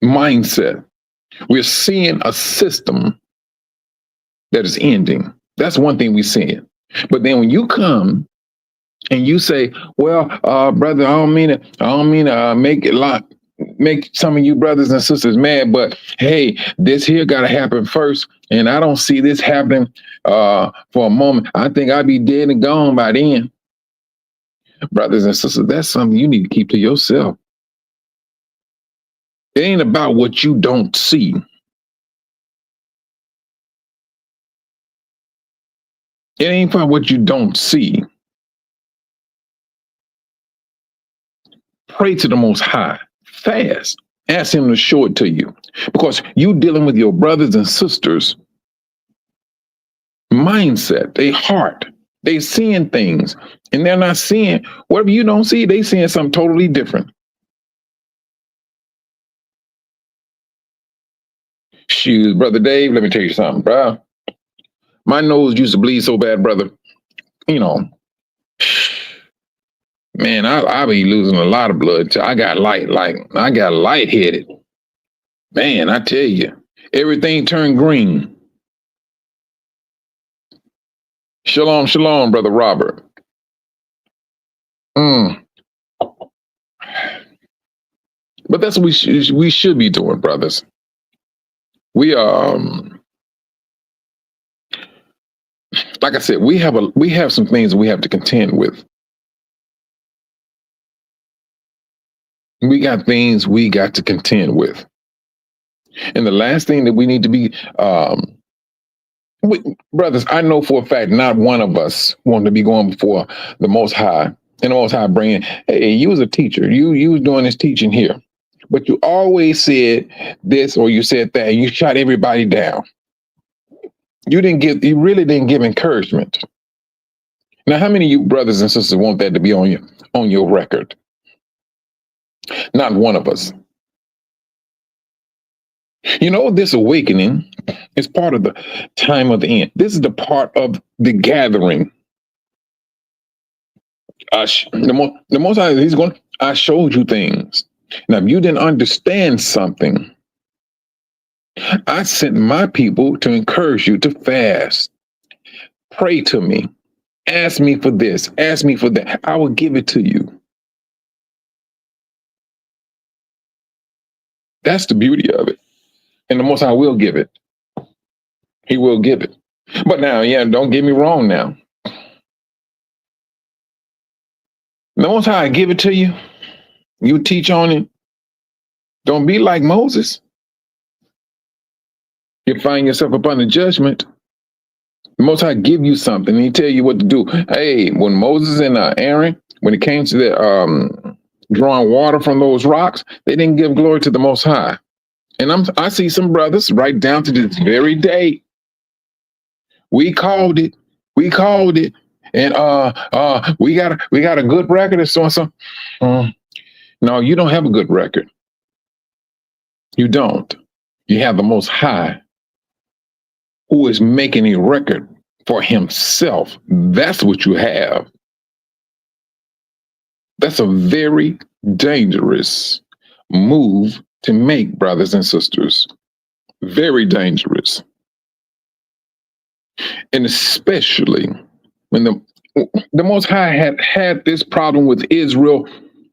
mindset. We're seeing a system that is ending. That's one thing we're seeing. But then when you come and you say, well, brother, I don't mean to make some of you brothers and sisters mad, but hey, this here got to happen first. And I don't see this happening for a moment. I think I'll be dead and gone by then. Brothers and sisters, that's something you need to keep to yourself. It ain't about what you don't see. It ain't about what you don't see. Pray to the Most High. Fast. Ask him to show it to you. Because you dealing with your brothers and sisters mindset, they heart. They seeing things. And they're not seeing whatever you don't see, they seeing something totally different. Shoot, Brother Dave, let me tell you something, bro. My nose used to bleed so bad, brother. You know, man, I be losing a lot of blood. I got lightheaded. Man, I tell you, everything turned green. Shalom, shalom, Brother Robert. But that's what we should be doing, brothers. We like I said, we have some things that we have to contend with. We got things we got to contend with. And the last thing that we need to be, brothers, I know for a fact not one of us want to be going before the Most High, and the Most High bringing, hey, you was a teacher, you was doing this teaching here, but you always said this or you said that, and you shot everybody down. You really didn't give encouragement. Now, how many of you brothers and sisters want that to be on your record? Not one of us. You know, this awakening is part of the time of the end. This is the part of the gathering. The Most High, he's going, I showed you things. Now, if you didn't understand something, I sent my people to encourage you to fast. Pray to me. Ask me for this. Ask me for that. I will give it to you. That's the beauty of it. And the Most High will give it. He will give it. But now, yeah, don't get me wrong now. The Most High give it to you. You teach on it. Don't be like Moses. You find yourself up under judgment. The Most High give you something and he tell you what to do. Hey, when Moses and Aaron, when it came to the drawing water from those rocks, they didn't give glory to the Most High. And I see some brothers right down to this very day. We called it. And we got a good record and so and so. No, you don't have a good record. You don't. You have the Most High who is making a record for himself. That's what you have. That's a very dangerous move to make, brothers and sisters. Very dangerous. And especially when The Most High had this problem with Israel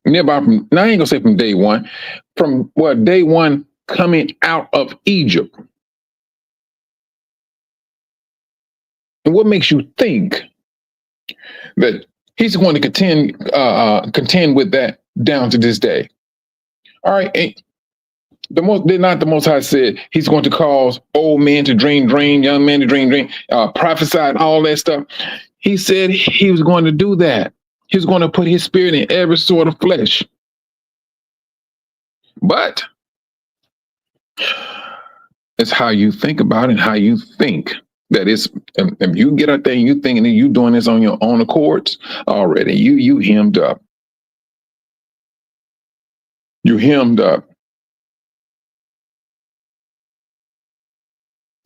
nearby from, now I ain't gonna say from day one, from what, day one coming out of Egypt. And what makes you think that he's going to contend with that down to this day? All right, and did not the Most High said he's going to cause old men to dream, young men to dream, prophesy and all that stuff. He said he was going to do that. He's going to put his spirit in every sort of flesh. But it's how you think about it and how you think that it's, if you get out there and you thinking that you doing this on your own accords already, you hemmed up. You hemmed up.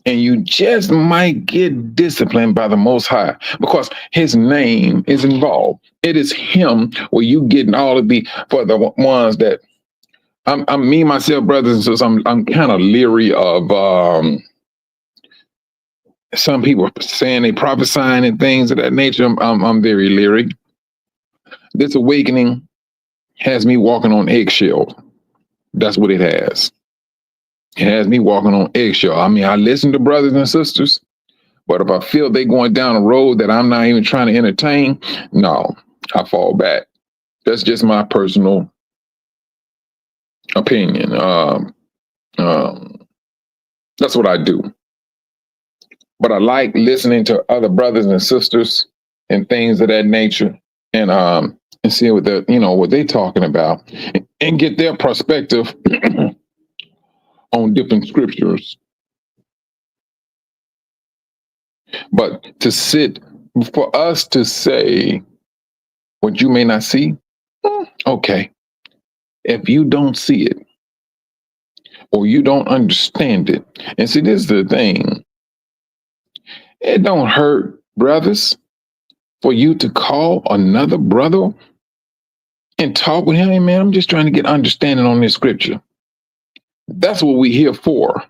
And you just might get disciplined by the Most High because his name is involved. It is him where you getting all of the, for the ones that I'm me, myself, brothers and sisters, I'm kind of leery of some people saying they prophesying and things of that nature. I'm very leery. This awakening has me walking on eggshells. That's what it has. It has me walking on eggshell. I mean, I listen to brothers and sisters, but if I feel they going down a road that I'm not even trying to entertain, no, I fall back. That's just my personal opinion. That's what I do. But I like listening to other brothers and sisters and things of that nature, and see what the what they're talking about, and get their perspective on different scriptures. But to sit, for us to say what you may not see, okay. If you don't see it or you don't understand it, and see, this is the thing, it don't hurt, brothers, for you to call another brother and talk with him. Hey, man, I'm just trying to get understanding on this scripture. That's what we're here for.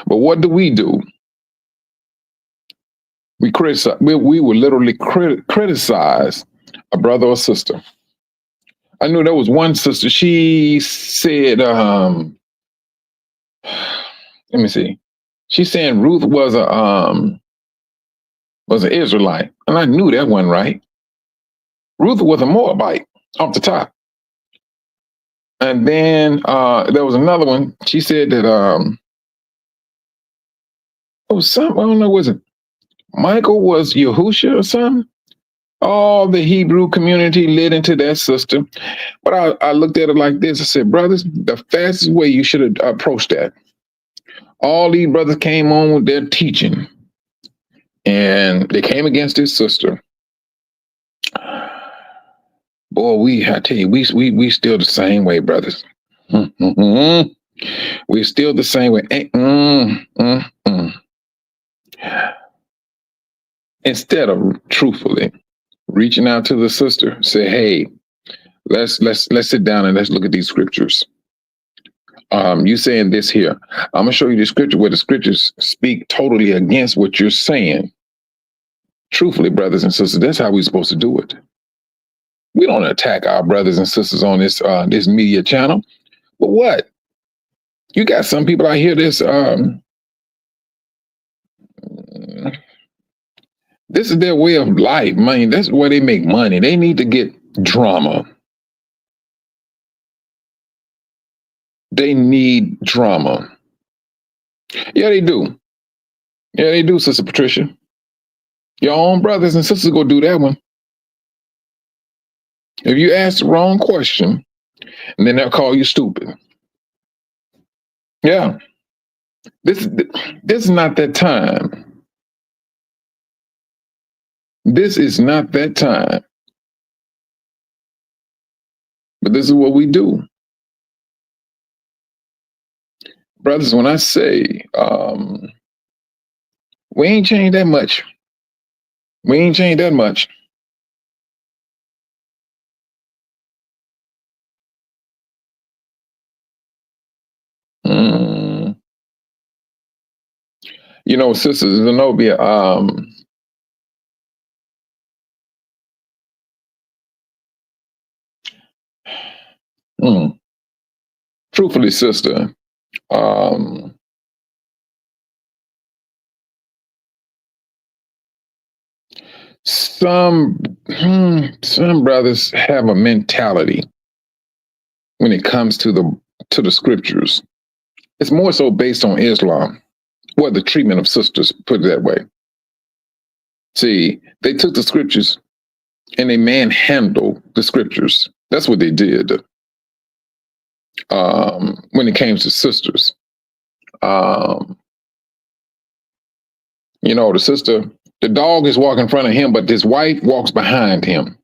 But what do? We criticize. We will literally criticize a brother or sister. I knew there was one sister. She said, let me see. She's saying Ruth was an Israelite, and I knew that wasn't right. Ruth was a Moabite off the top. And then there was another one. She said that it was something. I don't know. Was it Michael was Yahusha or something? All the Hebrew community led into that system. But I looked at it like this. I said, brothers, the fastest way you should have approached that. All these brothers came on with their teaching, and they came against this sister. Boy, I tell you, we still the same way, brothers. We're still the same way. Instead of truthfully reaching out to the sister, say, hey, let's sit down and let's look at these scriptures. You saying this here. I'm gonna show you the scripture where the scriptures speak totally against what you're saying. Truthfully, brothers and sisters, that's how we're supposed to do it. We don't attack our brothers and sisters on this this media channel. But what? You got some people out here this this is their way of life. I mean, that's where they make money. They need to get drama. They need drama. Yeah, they do. Yeah, they do, Sister Patricia. Your own brothers and sisters go do that one. If you ask the wrong question, and then they'll call you stupid. Yeah. This is not that time. This is not that time. But this is what we do. Brothers, when I say we ain't changed that much. We ain't changed that much. You know, Sister Zenobia, Truthfully, sister, um, some some brothers have a mentality when it comes to the scriptures. It's more so based on Islam, or the treatment of sisters, put it that way. See, they took the scriptures and they manhandled the scriptures. That's what they did when it came to sisters. Um, the sister, the dog is walking in front of him, but his wife walks behind him.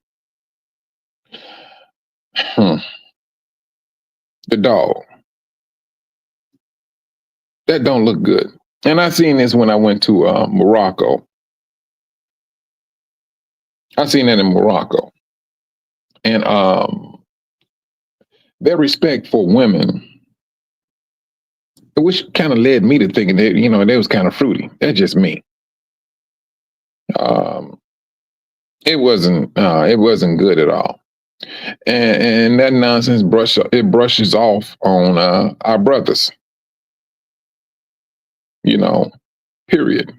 The dog. That don't look good. And I seen this when I went to Morocco. I seen that in Morocco. And their respect for women, which kind of led me to thinking that, they was kind of fruity. That's just me. It wasn't good at all. And that nonsense brushes off on our brothers. Period.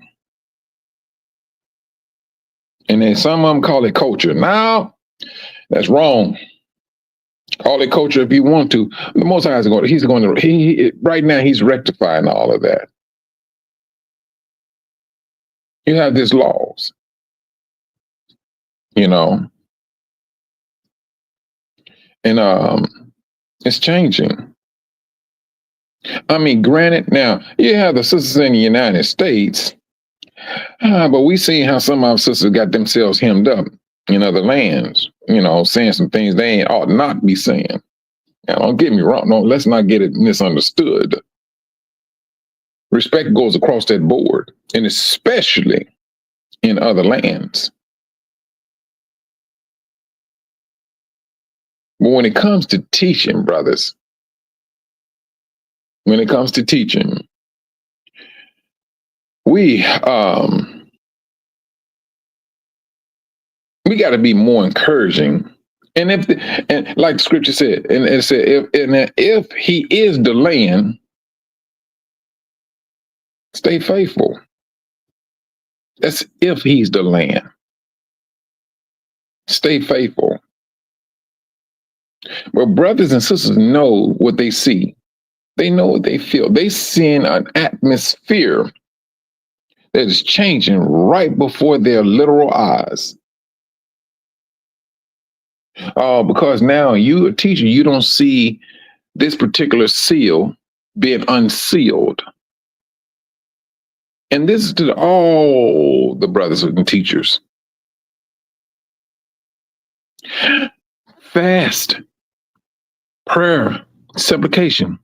And then some of them call it culture. Now, that's wrong. Call it culture if you want to. The Most High right now he's rectifying all of that. You have these laws, and it's changing. I mean, granted, now you have the sisters in the United States, but we see how some of our sisters got themselves hemmed up in other lands, saying some things they ought not be saying. Now, don't get me wrong. No, let's not get it misunderstood. Respect goes across that board, and especially in other lands. But when it comes to teaching, brothers, we got to be more encouraging. And and like the scripture said, and it said, if he is delaying, stay faithful. That's if he's delaying. Stay faithful. But brothers and sisters know what they see. They know what they feel. They see an atmosphere that is changing right before their literal eyes. Because now you, a teacher, you don't see this particular seal being unsealed. And this is to all the brothers and teachers. Fast, prayer, supplication.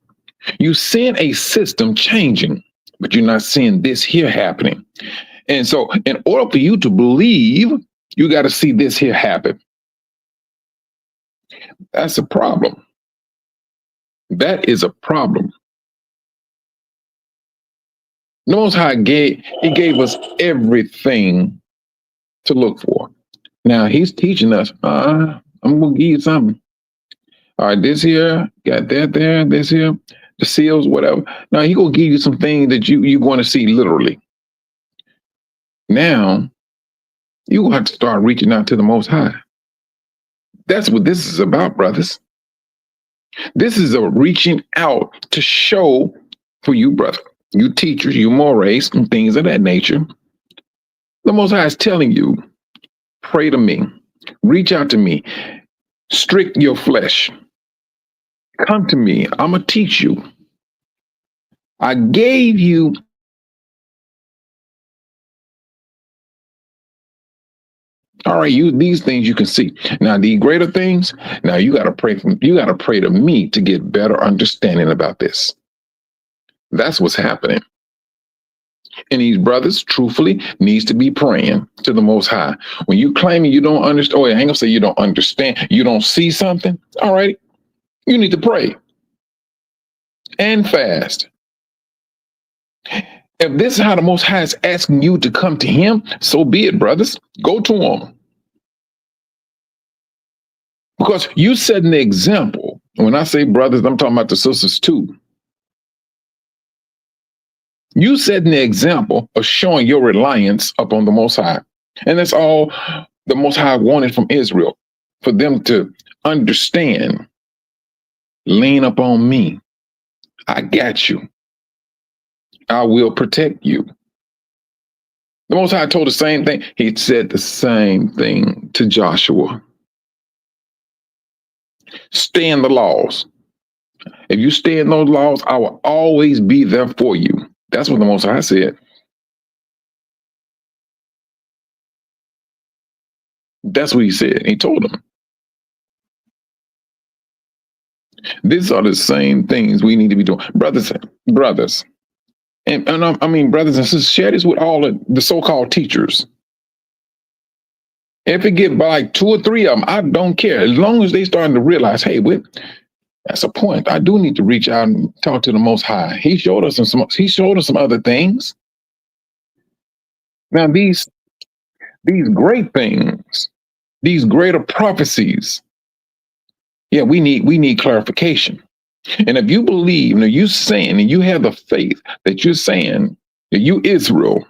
You seeing a system changing, but you're not seeing this here happening. And so in order for you to believe, you got to see this here happen. That's a problem. That is a problem. The Most High gave us everything to look for. Now he's teaching us, I'm going to give you something. All right, this here, got that there, this here, the seals, whatever. Now he going to give you some things that you're going to see literally. Now, you will have to start reaching out to the Most High. That's what this is about, brothers. This is a reaching out to show for you, brother, you teachers, you mores, and things of that nature. The Most High is telling you, pray to me, reach out to me, strict your flesh. Come to me, I'm going to teach you. I gave you all right, these things you can see. Now, the greater things, now you got to pray to me to get better understanding about this. That's what's happening. And these brothers, truthfully, needs to be praying to the Most High. When you claiming you don't understand, I ain't gonna say you don't understand, you don't see something, all right, you need to pray and fast. If this is how the Most High is asking you to come to him, so be it, brothers. Go to him. Because you set an example When I say brothers, I'm talking about the sisters too. You setting the example of showing your reliance upon the Most High. And that's all the Most High wanted from Israel, for them to understand, lean upon me. I got you. I will protect you. The Most High told the same thing. He said the same thing to Joshua. Stay in the laws. If you stay in those laws, I will always be there for you. That's what the Most High said. That's what he said. He told them. These are the same things we need to be doing. Brothers. And I mean, brothers and sisters, share this with all of the so-called teachers. If it get by like 2 or 3 of them, I don't care. As long as they starting to realize, hey, that's a point. I do need to reach out and talk to the Most High. He showed us some other things. Now these great things, these greater prophecies, yeah, we need clarification. And if you believe and you saying and you have the faith that you're saying that you Israel,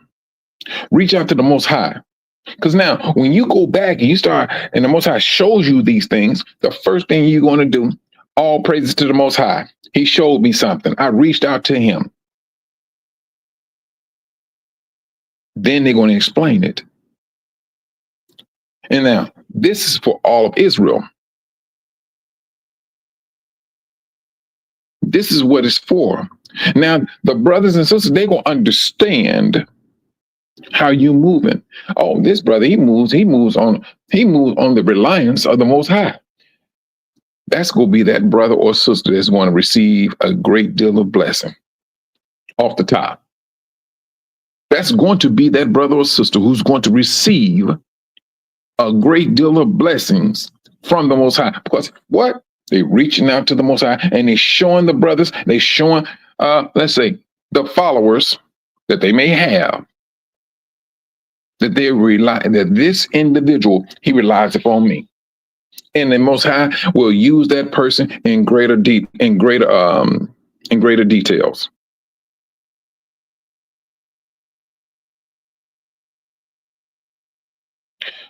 reach out to the Most High. Because now when you go back and you start and the Most High shows you these things, the first thing you're going to do, all praises to the Most High. He showed me something. I reached out to him. Then they're going to explain it. And now this is for all of Israel. This is what it's for. Now, the brothers and sisters, they're going to understand how you moving. Oh, this brother, he moves on the reliance of the Most High. That's going to be that brother or sister that's going to receive a great deal of blessing off the top. That's going to be that brother or sister who's going to receive a great deal of blessings from the Most High. Because what? They're reaching out to the Most High and they're showing the brothers, they're showing, let's say, the followers that they may have, that that this individual, he relies upon me. And the Most High will use that person in greater details.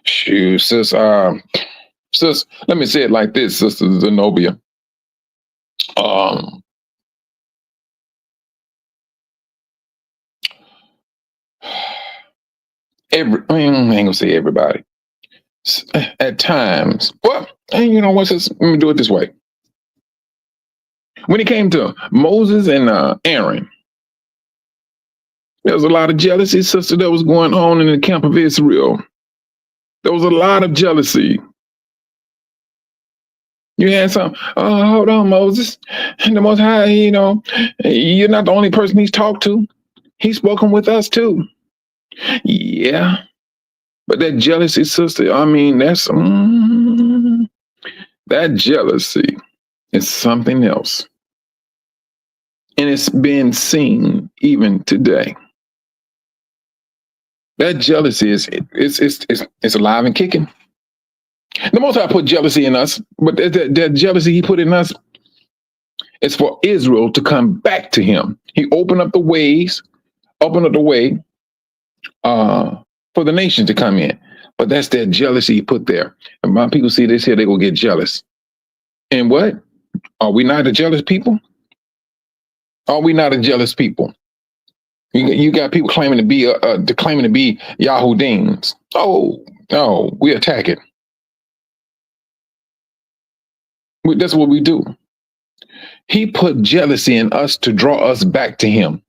Shoot, sis, let me say it like this, Sister Zenobia. I ain't gonna say everybody. At times, well, and you know what? Let me do it this way. When it came to Moses and Aaron, there was a lot of jealousy, sister, that was going on in the camp of Israel. There was a lot of jealousy. You had some, oh, hold on, Moses. And the Most High, you're not the only person he's talked to. He's spoken with us too. Yeah. But that jealousy, sister, I mean, that jealousy is something else. And it's been seen even today. That jealousy it's alive and kicking. The Most High put jealousy in us, but that jealousy he put in us is for Israel to come back to him. He opened up the way for the nation to come in. But that's that jealousy he put there. And my people see this here, they will get jealous. And what? Are we not a jealous people? Are we not a jealous people? You got people claiming to be Yahudims. Oh, no, we attack it. That's what we do. He put jealousy in us to draw us back to him.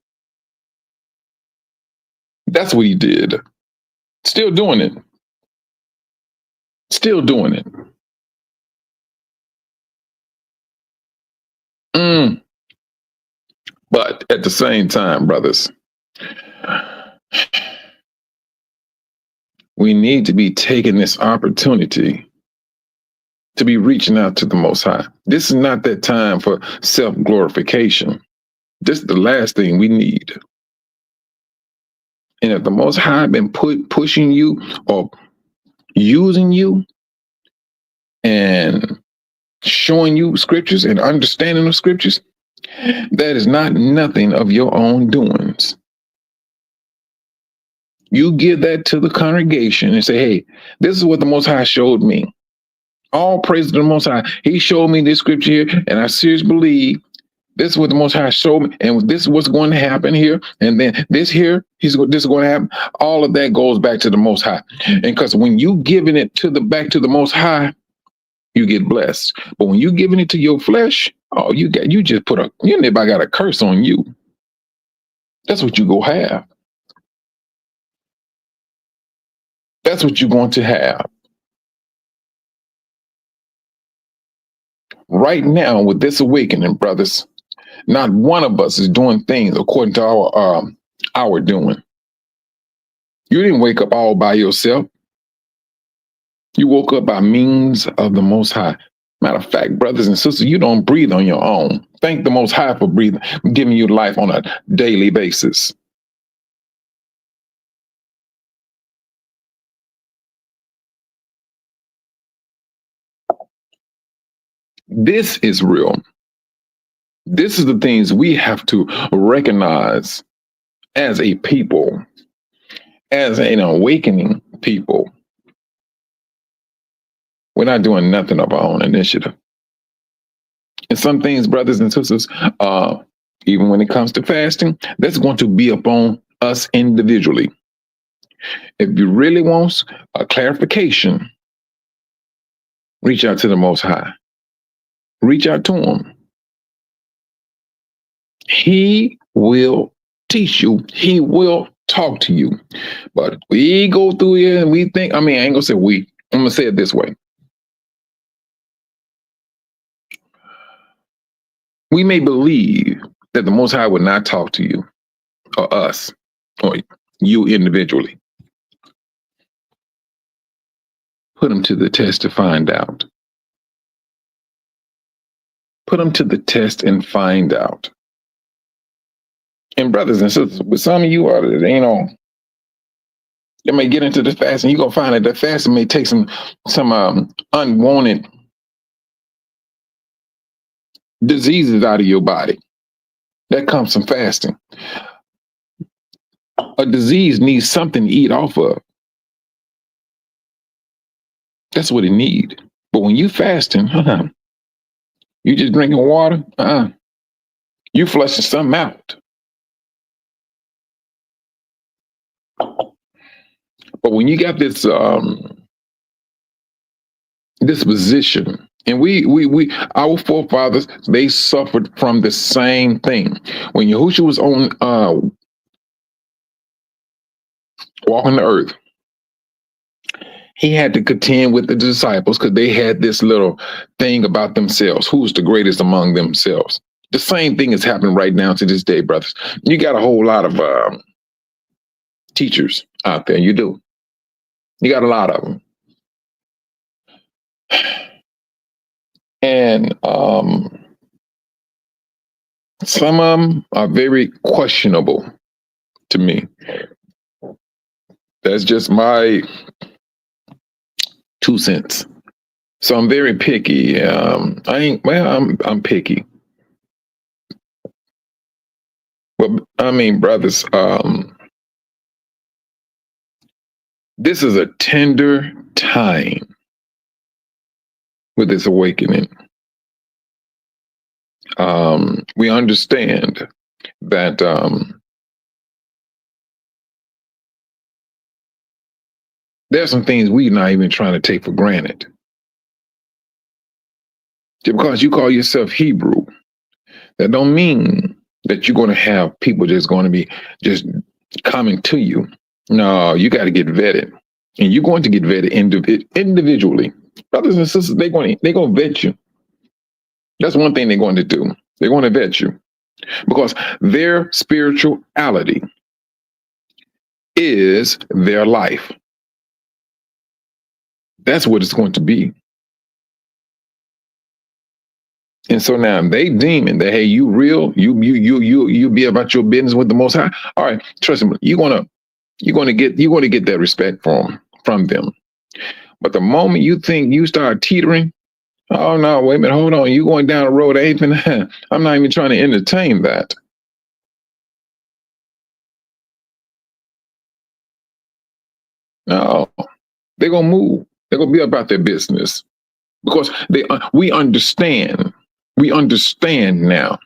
That's what he did. Still doing it. Still doing it. But at the same time, brothers, we need to be taking this opportunity to be reaching out to the Most High. This is not that time for self-glorification. This is the last thing we need. And if the Most High been pushing you or using you, and showing you scriptures and understanding of scriptures, that is not nothing of your own doings. You give that to the congregation and say, hey, this is what the Most High showed me. All praise to the Most High. He showed me this scripture here, and I seriously believe this is what the Most High showed me, and this is what's going to happen here, and then this here, this is going to happen. All of that goes back to the Most High, and because when you giving it back to the Most High, you get blessed. But when you giving it to your flesh, oh, you just put anybody got a curse on you. That's what you go have. That's what you're going to have. Right now, with this awakening, brothers, not one of us is doing things according to our doing. You didn't wake up all by yourself. You woke up by means of the Most High. Matter of fact, brothers and sisters, you don't breathe on your own. Thank the Most High for breathing, giving you life on a daily basis. This is real. This is the things we have to recognize as a people, as an awakening people. We're not doing nothing of our own initiative. And some things, brothers and sisters, even when it comes to fasting, that's going to be upon us individually. If you really want a clarification, reach out to the Most High. Reach out to him. He will teach you. He will talk to you. But we go through here and we think, I ain't going to say we. I'm going to say it this way. We may believe that the Most High would not talk to you or us or you individually. Put him to the test to find out. Put them to the test and find out. And brothers and sisters, with some of you are, you may get into the fast and you're going to find that the fasting may take some unwanted diseases out of your body. That comes from fasting. A disease needs something to eat off of. That's what it needs. But when you fasting, you just drinking water, you flushing something out. But when you got this disposition, and we our forefathers, they suffered from the same thing. When Yahushua was on walking the earth, he had to contend with the disciples because they had this little thing about themselves. Who's the greatest among themselves? The same thing is happening right now to this day, brothers. You got a whole lot of teachers out there. You do. You got a lot of them. And some of them are very questionable to me. That's just my 2 cents. So I'm very picky. I'm picky. But brothers, this is a tender time with this awakening. We understand that there are some things we're not even trying to take for granted. Just because you call yourself Hebrew, that don't mean that you're going to have people just going to be just coming to you. No, you got to get vetted, and you're going to get vetted individually. Brothers and sisters, they're going to vet you. That's one thing they're going to do. They're going to vet you because their spirituality is their life. That's what it's going to be. And so now they deeming that, hey, you real, you be about your business with the Most High. All right, trust me, you're gonna get that respect from them. But the moment you think you start teetering Oh no, wait a minute, hold on. You going down the road, ain't been, I'm not even trying to entertain that. No, they're gonna move. They're gonna be about their business because we understand. We understand now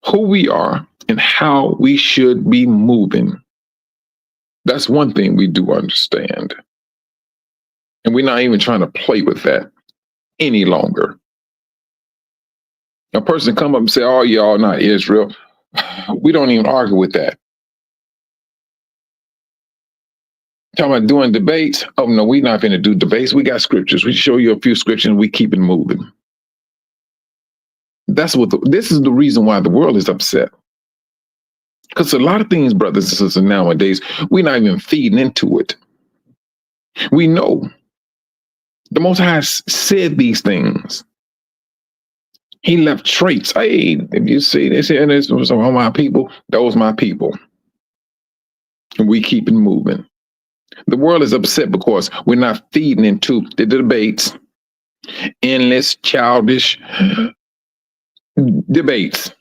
who we are and how we should be moving. That's one thing we do understand. And we're not even trying to play with that any longer. A person come up and say, "Oh, y'all not Israel." We don't even argue with that. Talking about doing debates. Oh no, we're not going to do debates. We got scriptures. We show you a few scriptures and we keep it moving. That's what this is the reason why the world is upset. Because a lot of things, brothers and sisters, nowadays, we're not even feeding into it. We know the Most High said these things. He left traits. Hey, if you see this here, and this was all my people, those my people. And we keep it moving. The world is upset because we're not feeding into the debates, endless, childish debates.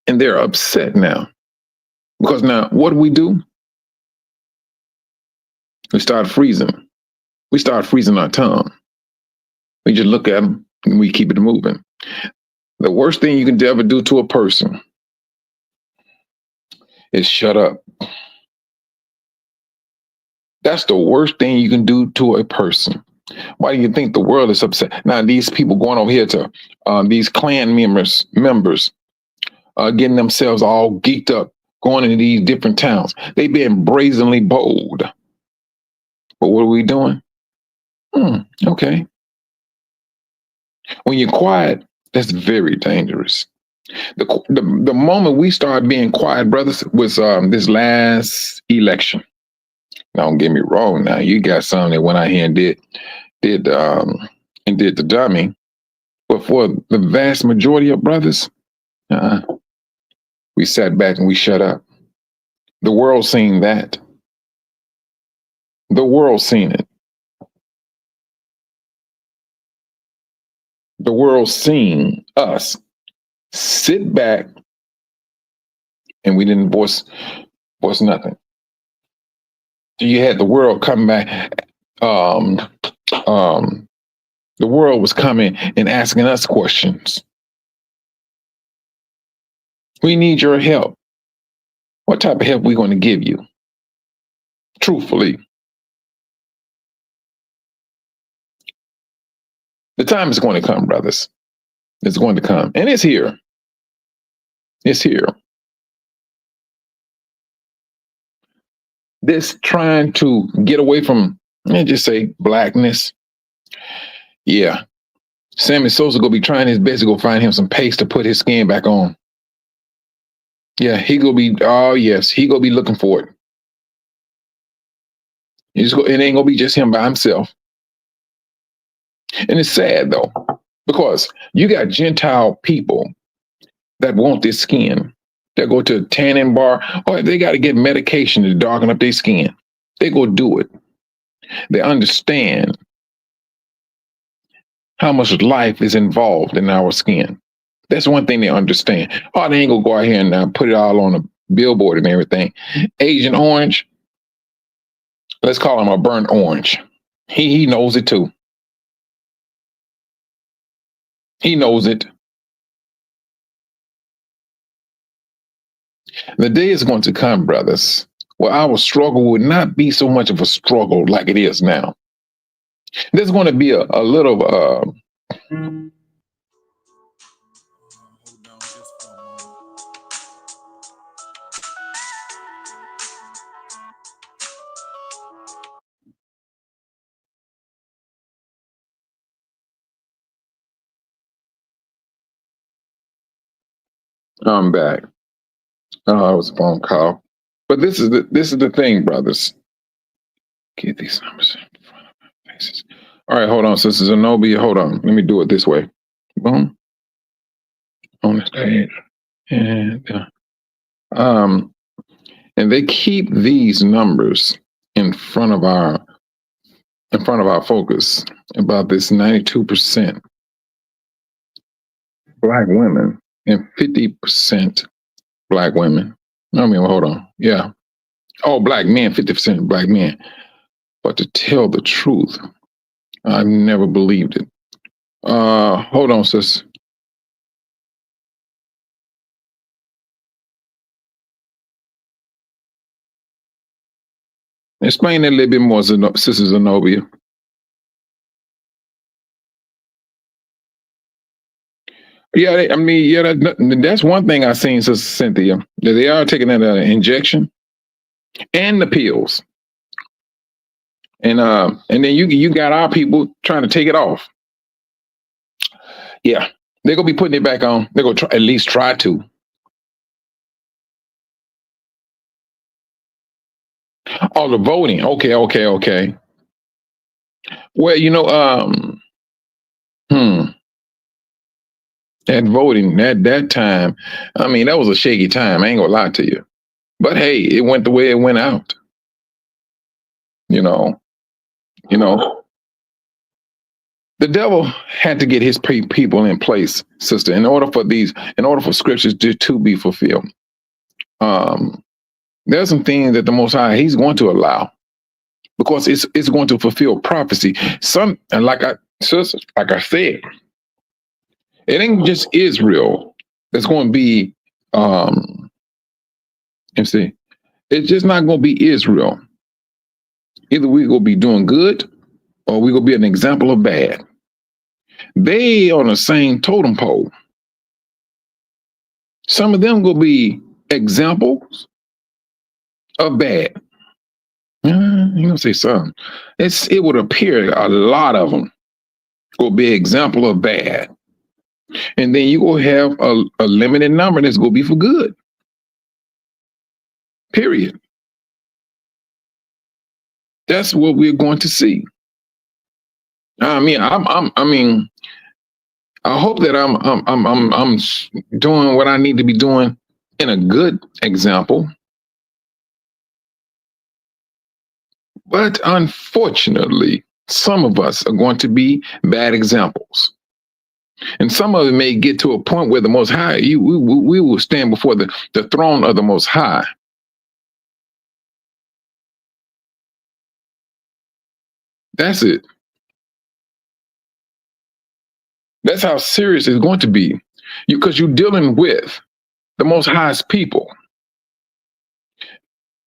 And they're upset now. Because now, what do? We start freezing. We start freezing our tongue. We just look at them and we keep it moving. The worst thing you can ever do to a person is shut up. That's the worst thing you can do to a person. Why do you think the world is upset? Now, these people going over here to these Klan members getting themselves all geeked up, going into these different towns. They being brazenly bold. But what are we doing? Okay. When you're quiet, that's very dangerous. The moment we started being quiet, brothers, was this last election. Now, don't get me wrong. Now, you got some that went out here and did the dummy, but for the vast majority of brothers, we sat back and we shut up. The world seen that. The world seen it. The world seen us sit back and we didn't voice nothing. You had the world come back. The world was coming and asking us questions. We need your help. What type of help are we going to give you? Truthfully. The time is going to come, brothers. It's going to come. And it's here. It's here. This trying to get away from, let's just say, blackness. Yeah. Sammy Sosa gonna be trying his best to go find him some paste to put his skin back on. Yeah, he gonna be, oh yes, he gonna be looking for it. It ain't gonna be just him by himself. And it's sad though, because you got Gentile people that want this skin. They go to a tanning bar, or they got to get medication to darken up their skin. They go do it. They understand how much life is involved in our skin. That's one thing they understand. Oh, they ain't gonna go out here and put it all on a billboard and everything. Agent Orange, let's call him a burnt orange. He knows it too. He knows it. The day is going to come, brothers, where our struggle would not be so much of a struggle like it is now. There's going to be a little I'm back. Oh, it was a phone call. But this is the thing, brothers. Get these numbers in front of my faces. All right, hold on, Sister Zenobia. Hold on. Let me do it this way. Boom. On the stage. And they keep these numbers in front of our in front of our focus about this 92% Black women and 50% Black women. I mean, hold on. Yeah. Oh, Black men, 50% Black men. But to tell the truth, I've never believed it. Hold on, sis. Explain that a little bit more, Sister Zenobia. Yeah, I mean, yeah, that's one thing I've seen, Sister Cynthia, that they are taking that injection and the pills, and then you got our people trying to take it off. Yeah, they're gonna be putting it back on. They're gonna at least try to. Oh, the voting. Okay, okay, okay. Well, hmm, that voting that time. I mean, that was a shaky time. I ain't gonna lie to you. But hey, it went the way it went out. You know, you know. The devil had to get his people in place, sister, in order for scriptures to be fulfilled. Um, there's some things that the Most High He's going to allow because it's going to fulfill prophecy. Some and like I said, it ain't just Israel that's going to be. You see, it's just not going to be Israel. Either we gonna be doing good or we gonna be an example of bad. They on the same totem pole. Some of them gonna be examples of bad. You gonna say something? It would appear a lot of them will be example of bad, and then you will have a limited number that's gonna be for good. Period. That's what we're going to see. I mean, I mean, I hope that I'm doing what I need to be doing in a good example. But unfortunately, some of us are going to be bad examples. And some of it may get to a point where the Most High, we will stand before the throne of the Most High. That's it. That's how serious it's going to be. Because you're dealing with the Most High's people.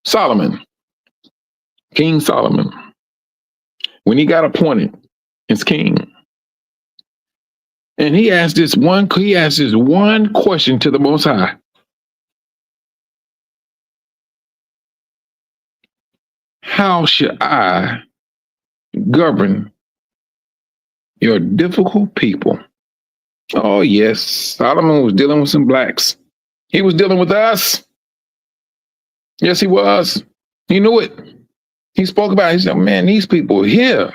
Solomon, King Solomon, when he got appointed as king, and he asked this one question to the Most High. How should I govern your difficult people? Oh, yes, Solomon was dealing with some blacks. He was dealing with us. Yes, he was. He knew it. He spoke about it. He said, man, these people here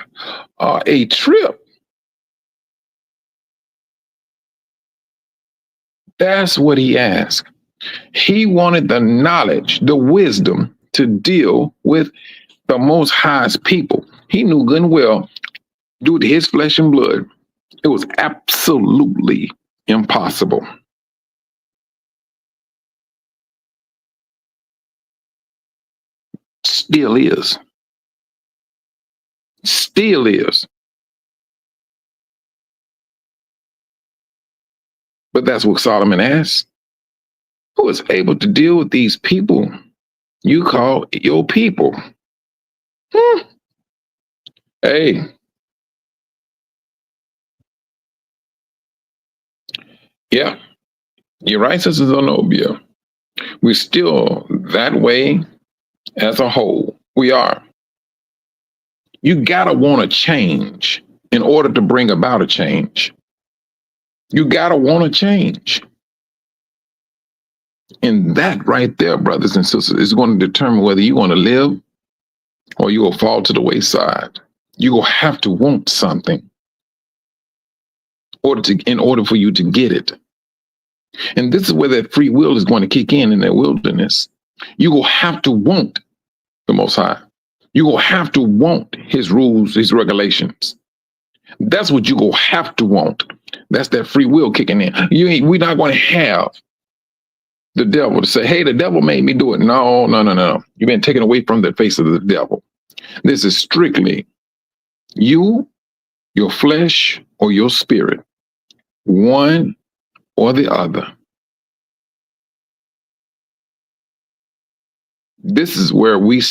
are a trip. That's what he asked. He wanted the knowledge, the wisdom to deal with the Most High's people. He knew good and well, due to his flesh and blood, it was absolutely impossible. Still is. Still is. But that's what Solomon asked. Who is able to deal with these people you call your people? Hey. Yeah. You're right, Sister Zenobia. We're still that way as a whole. We are. You gotta want to change in order to bring about a change. You gotta want to change. And that right there, brothers and sisters, is going to determine whether you want to live or you will fall to the wayside. You will have to want something in order for you to get it. And this is where that free will is going to kick in that wilderness. You will have to want the Most High. You're going to have to want his rules, his regulations. That's what you're going to have to want. That's that free will kicking in. We're not going to have the devil to say, hey, the devil made me do it. No, no, no, no. You've been taken away from the face of the devil. This is strictly you, your flesh, or your spirit, one or the other. This is where we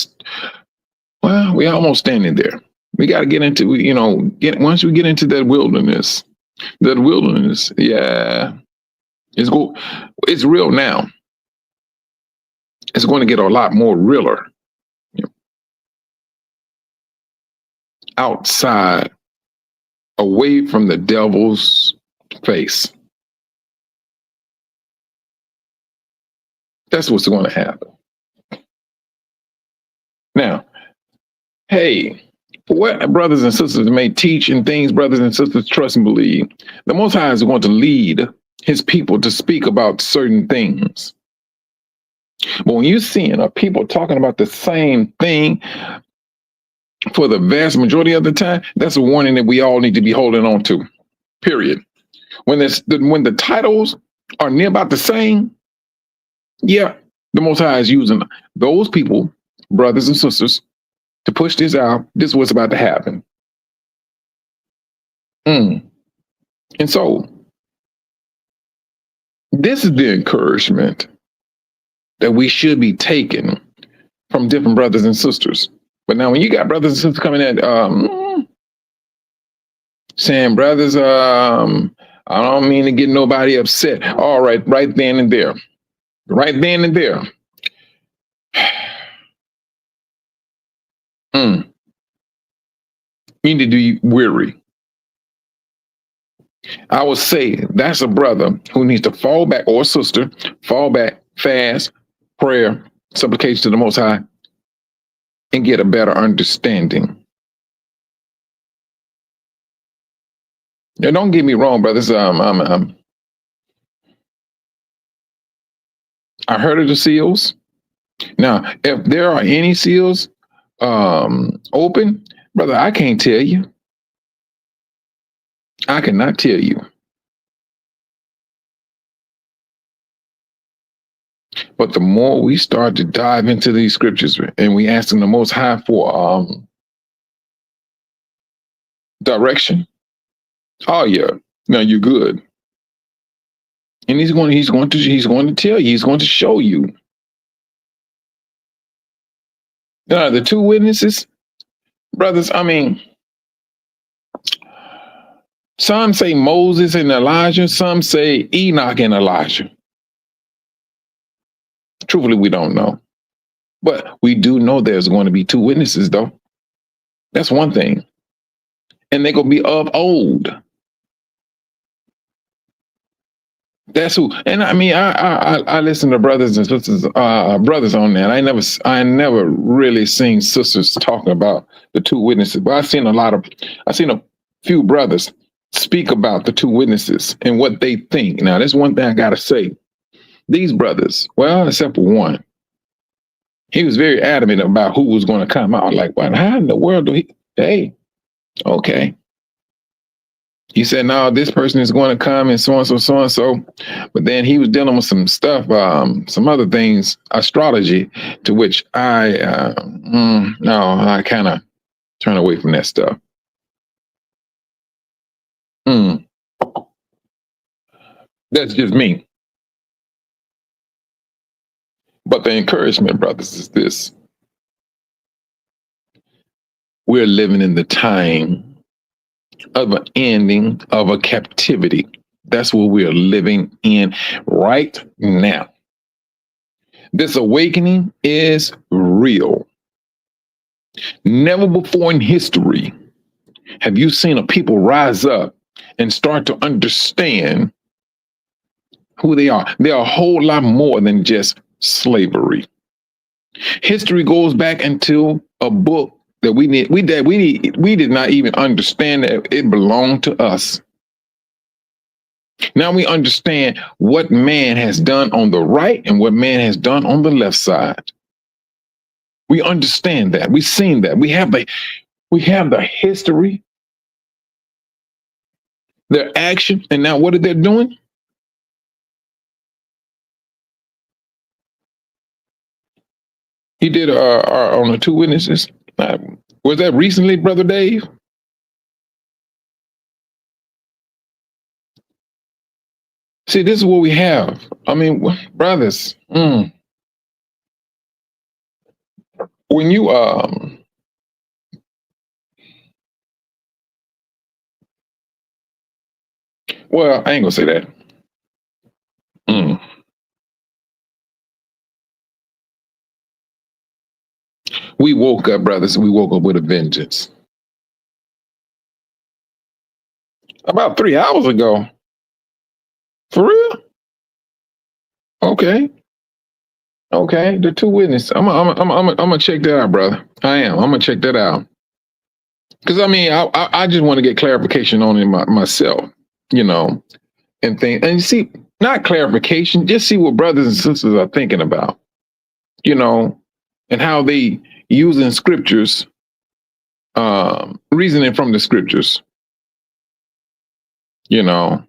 almost standing there. We got to get into, once we get into that wilderness, yeah, it's real now. It's going to get a lot more realer outside, away from the devil's face. That's what's going to happen. Now, hey, what brothers and sisters may teach and things brothers and sisters trust and believe, the Most High is going to lead his people to speak about certain things. But when you're seeing people talking about the same thing for the vast majority of the time, that's a warning that we all need to be holding on to, period. When the titles are near about the same, yeah, the Most High is using those people, brothers and sisters, to push this out. This is what's about to happen. And so, this is the encouragement that we should be taking from different brothers and sisters. But now when you got brothers and sisters coming in, saying, brothers, I don't mean to get nobody upset. All right, right then and there. Right then and there. You need to be weary. I would say that's a brother who needs to fall back, or a sister, fall back, fast, prayer, supplication to the Most High, and get a better understanding. Now, don't get me wrong, brothers. I heard of the seals. Now, if there are any seals open, brother, I can't tell you. I cannot tell you. But the more we start to dive into these scriptures and we ask them the Most High for direction, oh yeah, now you're good. And he's going to tell you, he's going to show you. Now, the two witnesses, brothers, I mean, some say Moses and Elijah, some say Enoch and Elijah. Truthfully, we don't know. But we do know there's going to be two witnesses, though. That's one thing. And they're going to be of old. That's who. And I mean, I listen to brothers and sisters, brothers on that. I never really seen sisters talking about the two witnesses, but I've seen a few brothers speak about the two witnesses and what they think. Now, there's one thing I got to say. These brothers, well, except for one, he was very adamant about who was going to come out. Like, what? How in the world do he? Hey, okay. He said, no, this person is going to come and so and so, so and so. But then he was dealing with some stuff, some other things, astrology, to which I kind of turn away from that stuff. That's just me. But the encouragement, brothers, is this. We're living in the time of an ending of a captivity. That's what we're living in right now. This awakening is real. Never before in history have you seen a people rise up and start to understand who they are. They're a whole lot more than just slavery. History goes back into a book that we did not even understand that it belonged to us. Now we understand what man has done on the right and what man has done on the left side. We understand that. We've seen that. We have the history, their action, and now what are they doing? He did on the two witnesses. Was that recently, Brother Dave? See, this is what we have. I mean, brothers, when you well, I ain't gonna say that. Mm. We woke up, brothers. We woke up with a vengeance. About 3 hours ago. For real? Okay. Okay. The two witnesses. I'm gonna check that out, brother. I am. I'm gonna check that out. Because I mean, I just want to get clarification on it myself, you know, and think and see, not clarification, just see what brothers and sisters are thinking about, you know, and how they using scriptures, reasoning from the scriptures, you know.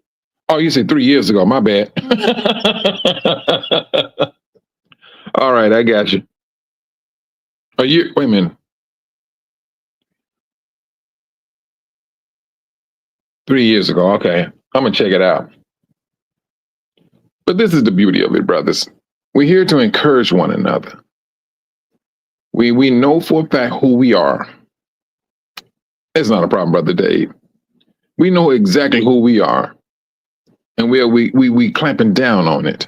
Oh, you said 3 years ago. My bad. All right, I got you. A year. Wait a minute. 3 years ago. Okay, I'm gonna check it out. But this is the beauty of it, brothers. We're here to encourage one another. We know for a fact who we are. It's not a problem, Brother Dave. We know exactly who we are, and we clamping down on it,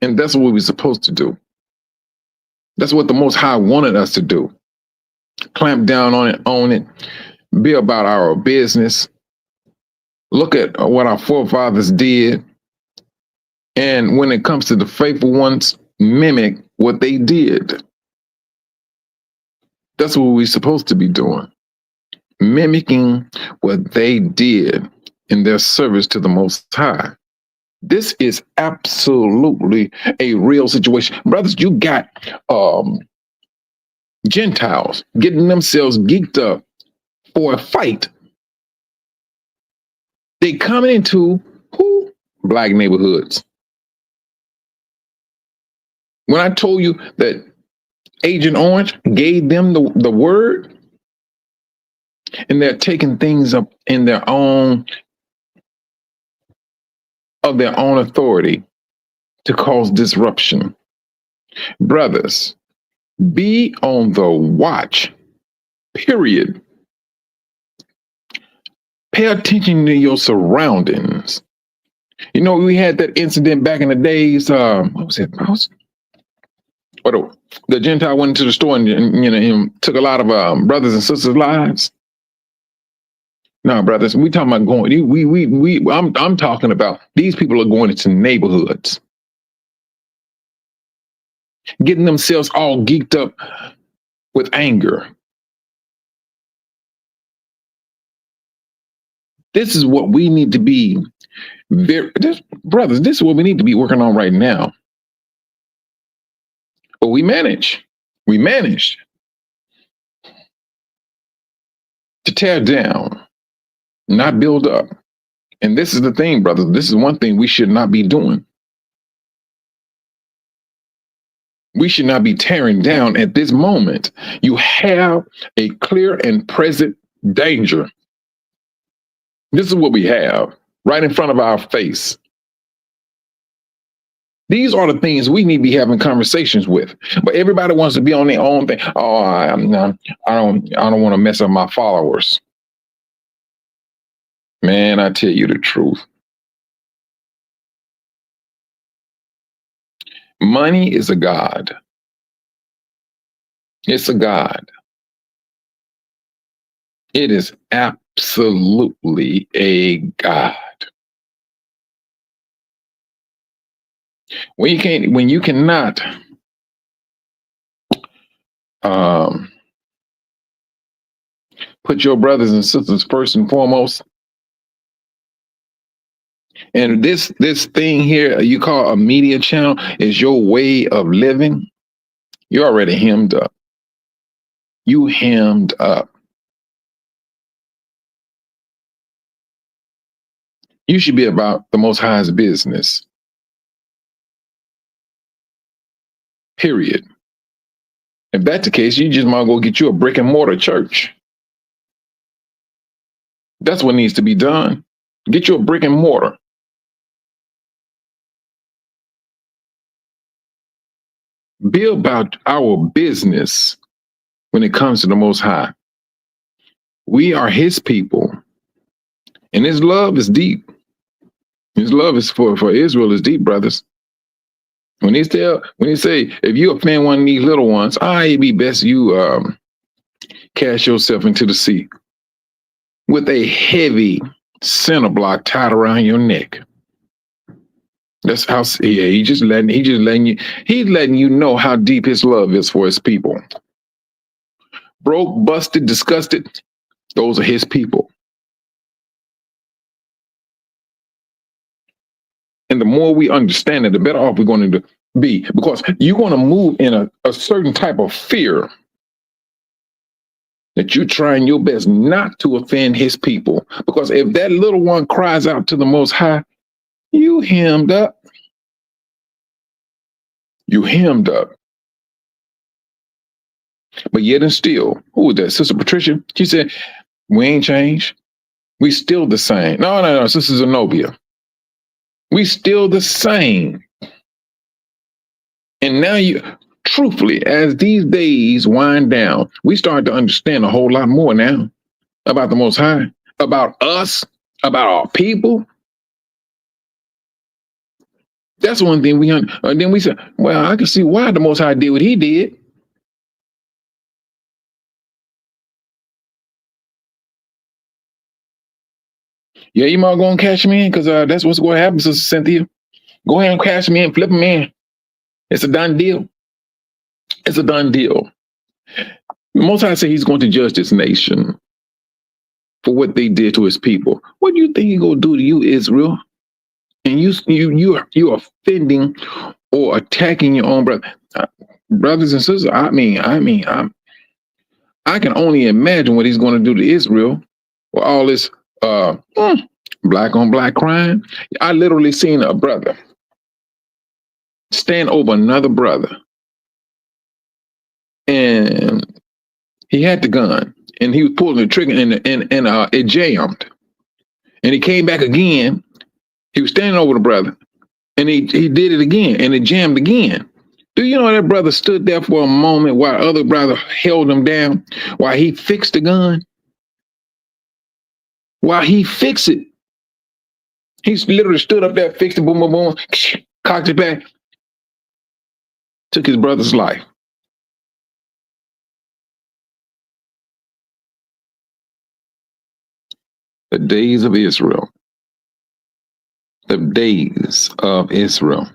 and that's what we're supposed to do. That's what the Most High wanted us to do. Clamp down on it, be about our business. Look at what our forefathers did, and when it comes to the faithful ones, mimic what they did. That's what we're supposed to be doing. Mimicking what they did in their service to the Most High. This is absolutely a real situation. Brothers, you got Gentiles getting themselves geeked up for a fight. They coming into who? Black neighborhoods. When I told you that Agent Orange gave them the word, and they're taking things up in their own authority to cause disruption. Brothers, be on the watch, period. Pay attention to your surroundings. You know, we had that incident back in the days. What was it? The Gentile went into the store and you know, took a lot of brothers and sisters' lives. No, brothers, we talking about going. I'm talking about these people are going into neighborhoods, getting themselves all geeked up with anger. This is what we need to be. Brothers, this is what we need to be working on right now. But we managed to tear down, not build up. And this is the thing, brothers. This is one thing we should not be doing. We should not be tearing down at this moment. You have a clear and present danger. This is what we have right in front of our face. These are the things we need to be having conversations with. But everybody wants to be on their own thing. Oh, I don't want to mess up my followers. Man, I tell you the truth. Money is a god. It's a god. It is absolutely a god. When you cannot put your brothers and sisters first and foremost, and this thing here you call a media channel is your way of living, you're already hemmed up. You hemmed up. You should be about the Most High's business. Period. If that's the case, you just might go get you a brick and mortar church. That's what needs to be done. Get you a brick and mortar. Be about our business when it comes to the Most High. We are His people, and His love is deep. His love is for Israel is deep, brothers. When he say, if you offend one of these little ones, it'd be best you cast yourself into the sea with a heavy center block tied around your neck. That's how. Yeah, he's letting you know how deep his love is for his people. Broke, busted, disgusted. Those are his people. And the more we understand it, the better off we're going to be, because you're going to move in a certain type of fear that you're trying your best not to offend his people. Because if that little one cries out to the Most High, you hemmed up. You hemmed up. But yet and still, who was that? Sister Patricia? She said, we ain't changed. We still the same. No, Sister Zenobia. We still the same. And now truthfully, as these days wind down, we start to understand a whole lot more now about the Most High, about us, about our people. That's one thing then we said, well, I can see why the Most High did what he did. Yeah, you might go and cash me in, because that's what's going to happen, Sister Cynthia. Go ahead and cash me in, flip them in. It's a done deal. It's a done deal. The Most High said he's going to judge this nation for what they did to his people. What do you think he's going to do to you, Israel? And you're offending or attacking your own brother. Brothers and sisters, I can only imagine what he's going to do to Israel with all this black on black crime. I literally seen a brother stand over another brother, and he had the gun, and he was pulling the trigger, and it jammed, and he came back again. He was standing over the brother, and he did it again, and it jammed again. Do you know that brother stood there for a moment while other brother held him down while he fixed the gun? While he fixed it, he literally stood up there, fixed it, boom, boom, boom, cocked it back, took his brother's life. The days of Israel. The days of Israel.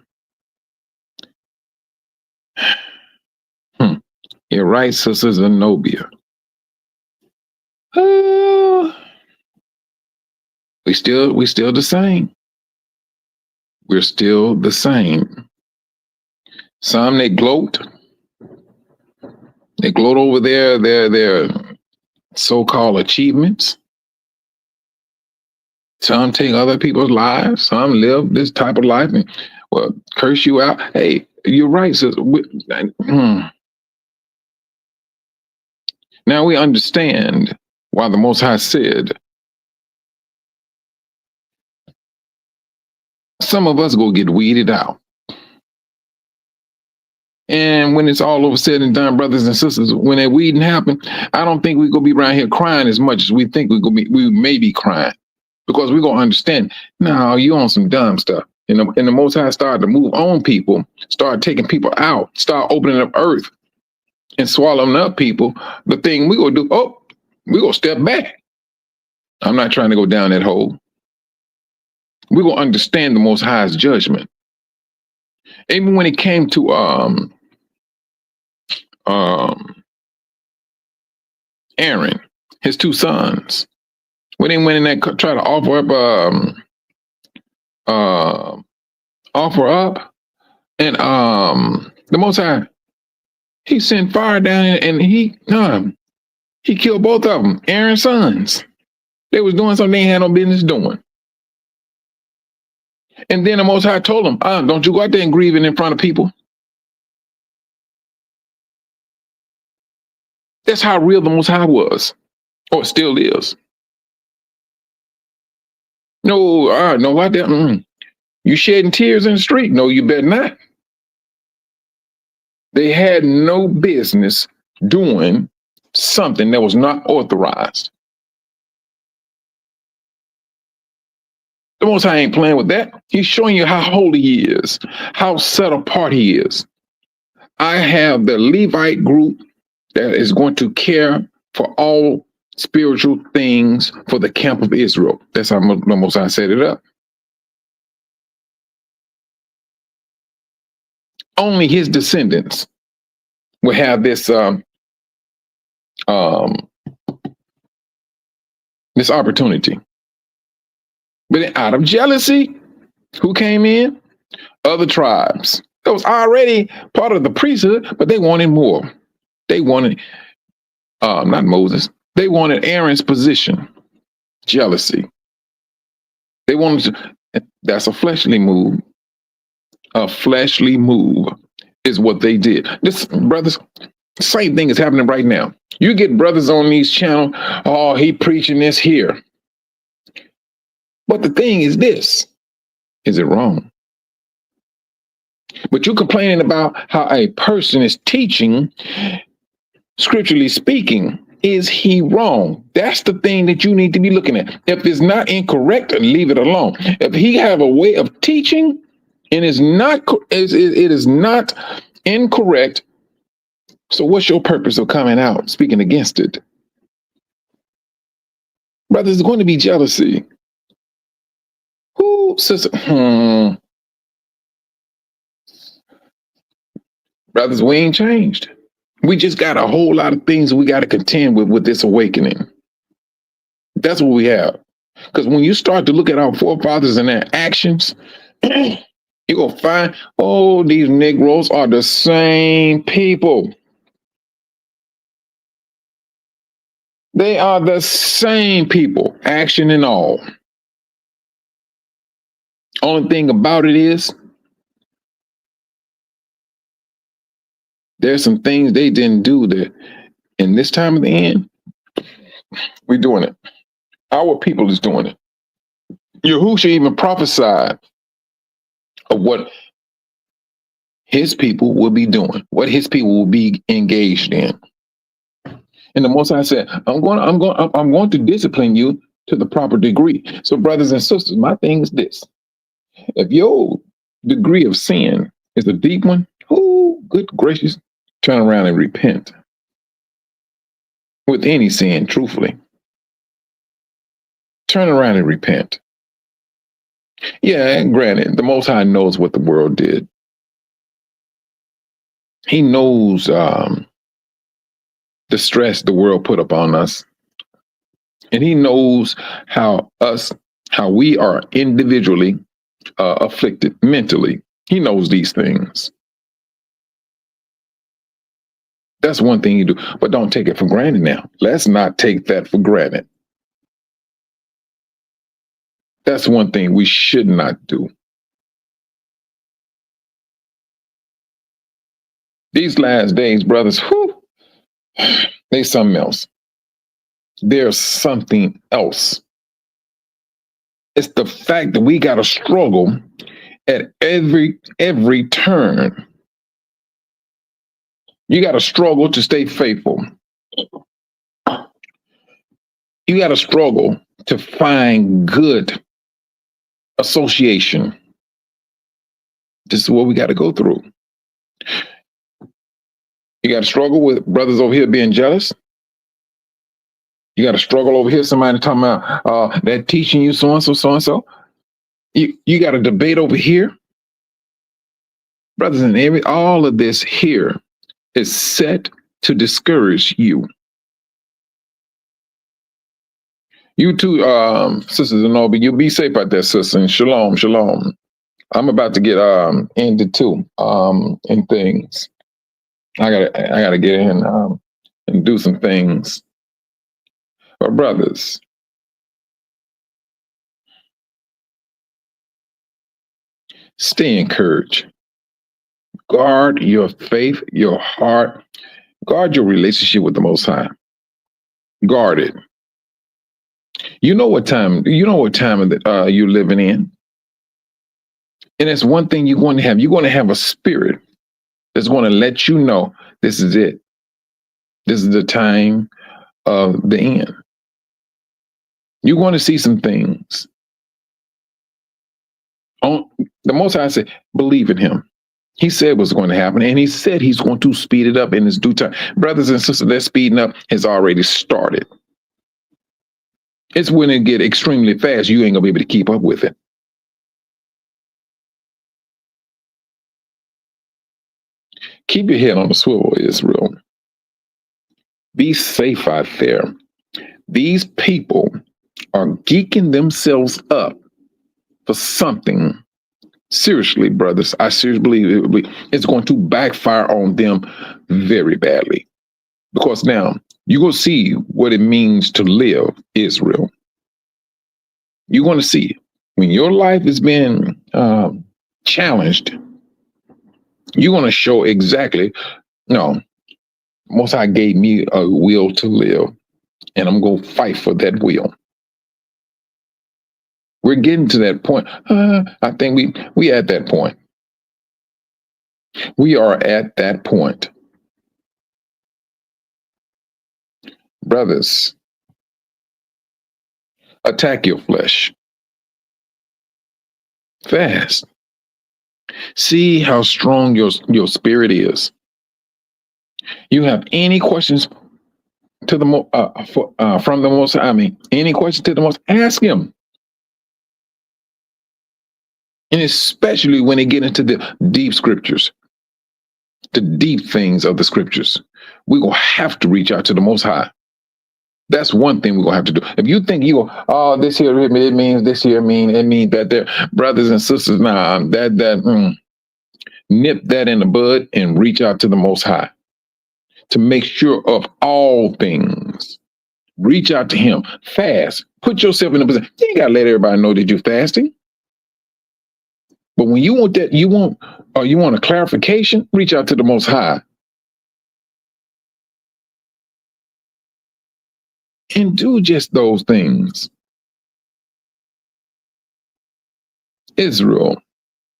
You're right, Sister Zenobia. We still the same. We're still the same. Some they gloat. They gloat over their so-called achievements. Some take other people's lives. Some live this type of life and curse you out. Hey, you're right, sister. Now we understand why the Most High said, some of us go get weeded out. And when it's all over said and done, brothers and sisters, when that weeding happen, I don't think we're gonna be around here crying as much as we think we may be crying, because we're gonna understand, no, you on some dumb stuff. And the Most High started to move on people, start taking people out, start opening up earth and swallowing up people. The thing we gonna do, we gonna step back. I'm not trying to go down that hole. We're gonna understand the Most High's judgment. Even when it came to Aaron, his two sons, when they went in there try to offer up, and the Most High He sent fire down and he killed both of them, Aaron's sons. They was doing something they had no business doing. And then the Most High told them, don't you go out there and grieve it in front of people. That's how real the Most High was, or still is. No, out there. You shedding tears in the street? No, you better not. They had no business doing something that was not authorized. The Most High ain't playing with that. He's showing you how holy he is, how set apart he is. I have the Levite group that is going to care for all spiritual things for the camp of Israel. That's how the Most High set it up. Only his descendants will have this this opportunity. But out of jealousy, who came in? Other tribes. That was already part of the priesthood, but they wanted more. They wanted, not Moses, they wanted Aaron's position. Jealousy. They wanted to, that's a fleshly move. A fleshly move is what they did. This, brothers, same thing is happening right now. You get brothers on these channels, oh, he preaching this here. But the thing is this, is it wrong? But you're complaining about how a person is teaching, scripturally speaking, is he wrong? That's the thing that you need to be looking at. If it's not incorrect, leave it alone. If he have a way of teaching and it is not incorrect, so what's your purpose of coming out speaking against it? Brother, there's going to be jealousy. Who says, Brothers, we ain't changed. We just got a whole lot of things we got to contend with this awakening. That's what we have. Because when you start to look at our forefathers and their actions, you're going to find, oh, these Negroes are the same people. They are the same people, action and all. Only thing about it is, there's some things they didn't do that in this time of the end, we're doing it. Our people is doing it. Yahushua even prophesied of what his people will be doing, what his people will be engaged in. And the Most High said, I'm going to discipline you to the proper degree. So brothers and sisters, my thing is this. If your degree of sin is a deep one, oh, good gracious, turn around and repent. With any sin, truthfully. Turn around and repent. Yeah, and granted, the Most High knows what the world did. He knows the stress the world put upon us. And he knows how we are individually afflicted mentally. He knows these things. That's one thing you do, but don't take it for granted now. Let's not take that for granted. That's one thing we should not do. These last days, brothers, they something else. There's something else. It's the fact that we got to struggle at every turn. You got to struggle to stay faithful. You got to struggle to find good association. This is what we got to go through. You got to struggle with brothers over here being jealous. You got to struggle over here, somebody talking about they're teaching you so-and-so, so-and-so. You got to debate over here. Brothers, and all of this here is set to discourage you. You too, sisters and all, but you'll be safe out there, sister. And shalom, shalom. I'm about to get ended too, in things. I gotta get in and do some things. But brothers, stay encouraged. Guard your faith, your heart. Guard your relationship with the Most High. Guard it. You know what time. You know what time that you're living in, and it's one thing you're going to have. You're going to have a spirit that's going to let you know this is it. This is the time of the end. You're going to see some things. On the Most High said, believe in Him. He said what's going to happen, and He said He's going to speed it up in His due time. Brothers and sisters, that speeding up has already started. It's when it get extremely fast, you ain't gonna be able to keep up with it. Keep your head on the swivel, Israel. Be safe out there. These people are geeking themselves up for something. Seriously, brothers, I seriously believe it's going to backfire on them very badly. Because now you're going to see what it means to live, Israel. You're going to see when your life is being challenged, you're going to show exactly, no, Most High gave me a will to live, and I'm going to fight for that will. We're getting to that point. I think we at that point. We are at that point. Brothers, attack your flesh. Fast. See how strong your spirit is. You have any questions to the from the Most? I mean, any questions to the Most? Ask Him. And especially when they get into the deep scriptures, the deep things of the scriptures, we're going to have to reach out to the Most High. That's one thing we're going to have to do. If you think you go, oh, this here, it means this here, it means that there, brothers and sisters, nip that in the bud and reach out to the Most High to make sure of all things. Reach out to Him. Fast. Put yourself in a position. You ain't got to let everybody know that you're fasting. But when you want that, you want a clarification, reach out to the Most High. And do just those things. Israel,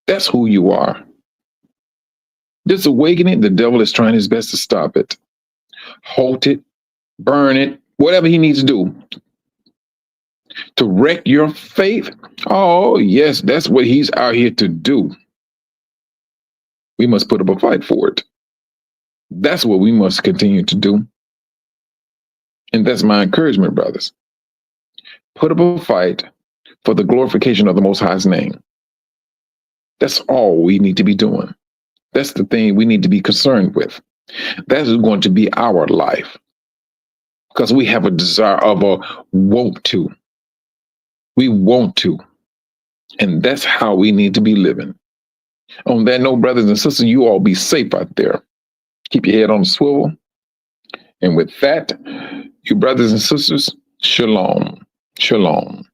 that's who you are. This awakening, the devil is trying his best to stop it. Halt it, burn it, whatever he needs to do to wreck your faith. Oh, yes, that's what he's out here to do. We must put up a fight for it. That's what we must continue to do. And that's my encouragement, brothers. Put up a fight for the glorification of the Most High's name. That's all we need to be doing. That's the thing we need to be concerned with. That is going to be our life. Because we have a desire of a want to. We want to. And that's how we need to be living. On that note, brothers and sisters, you all be safe out there. Keep your head on the swivel. And with that, you brothers and sisters, shalom. Shalom.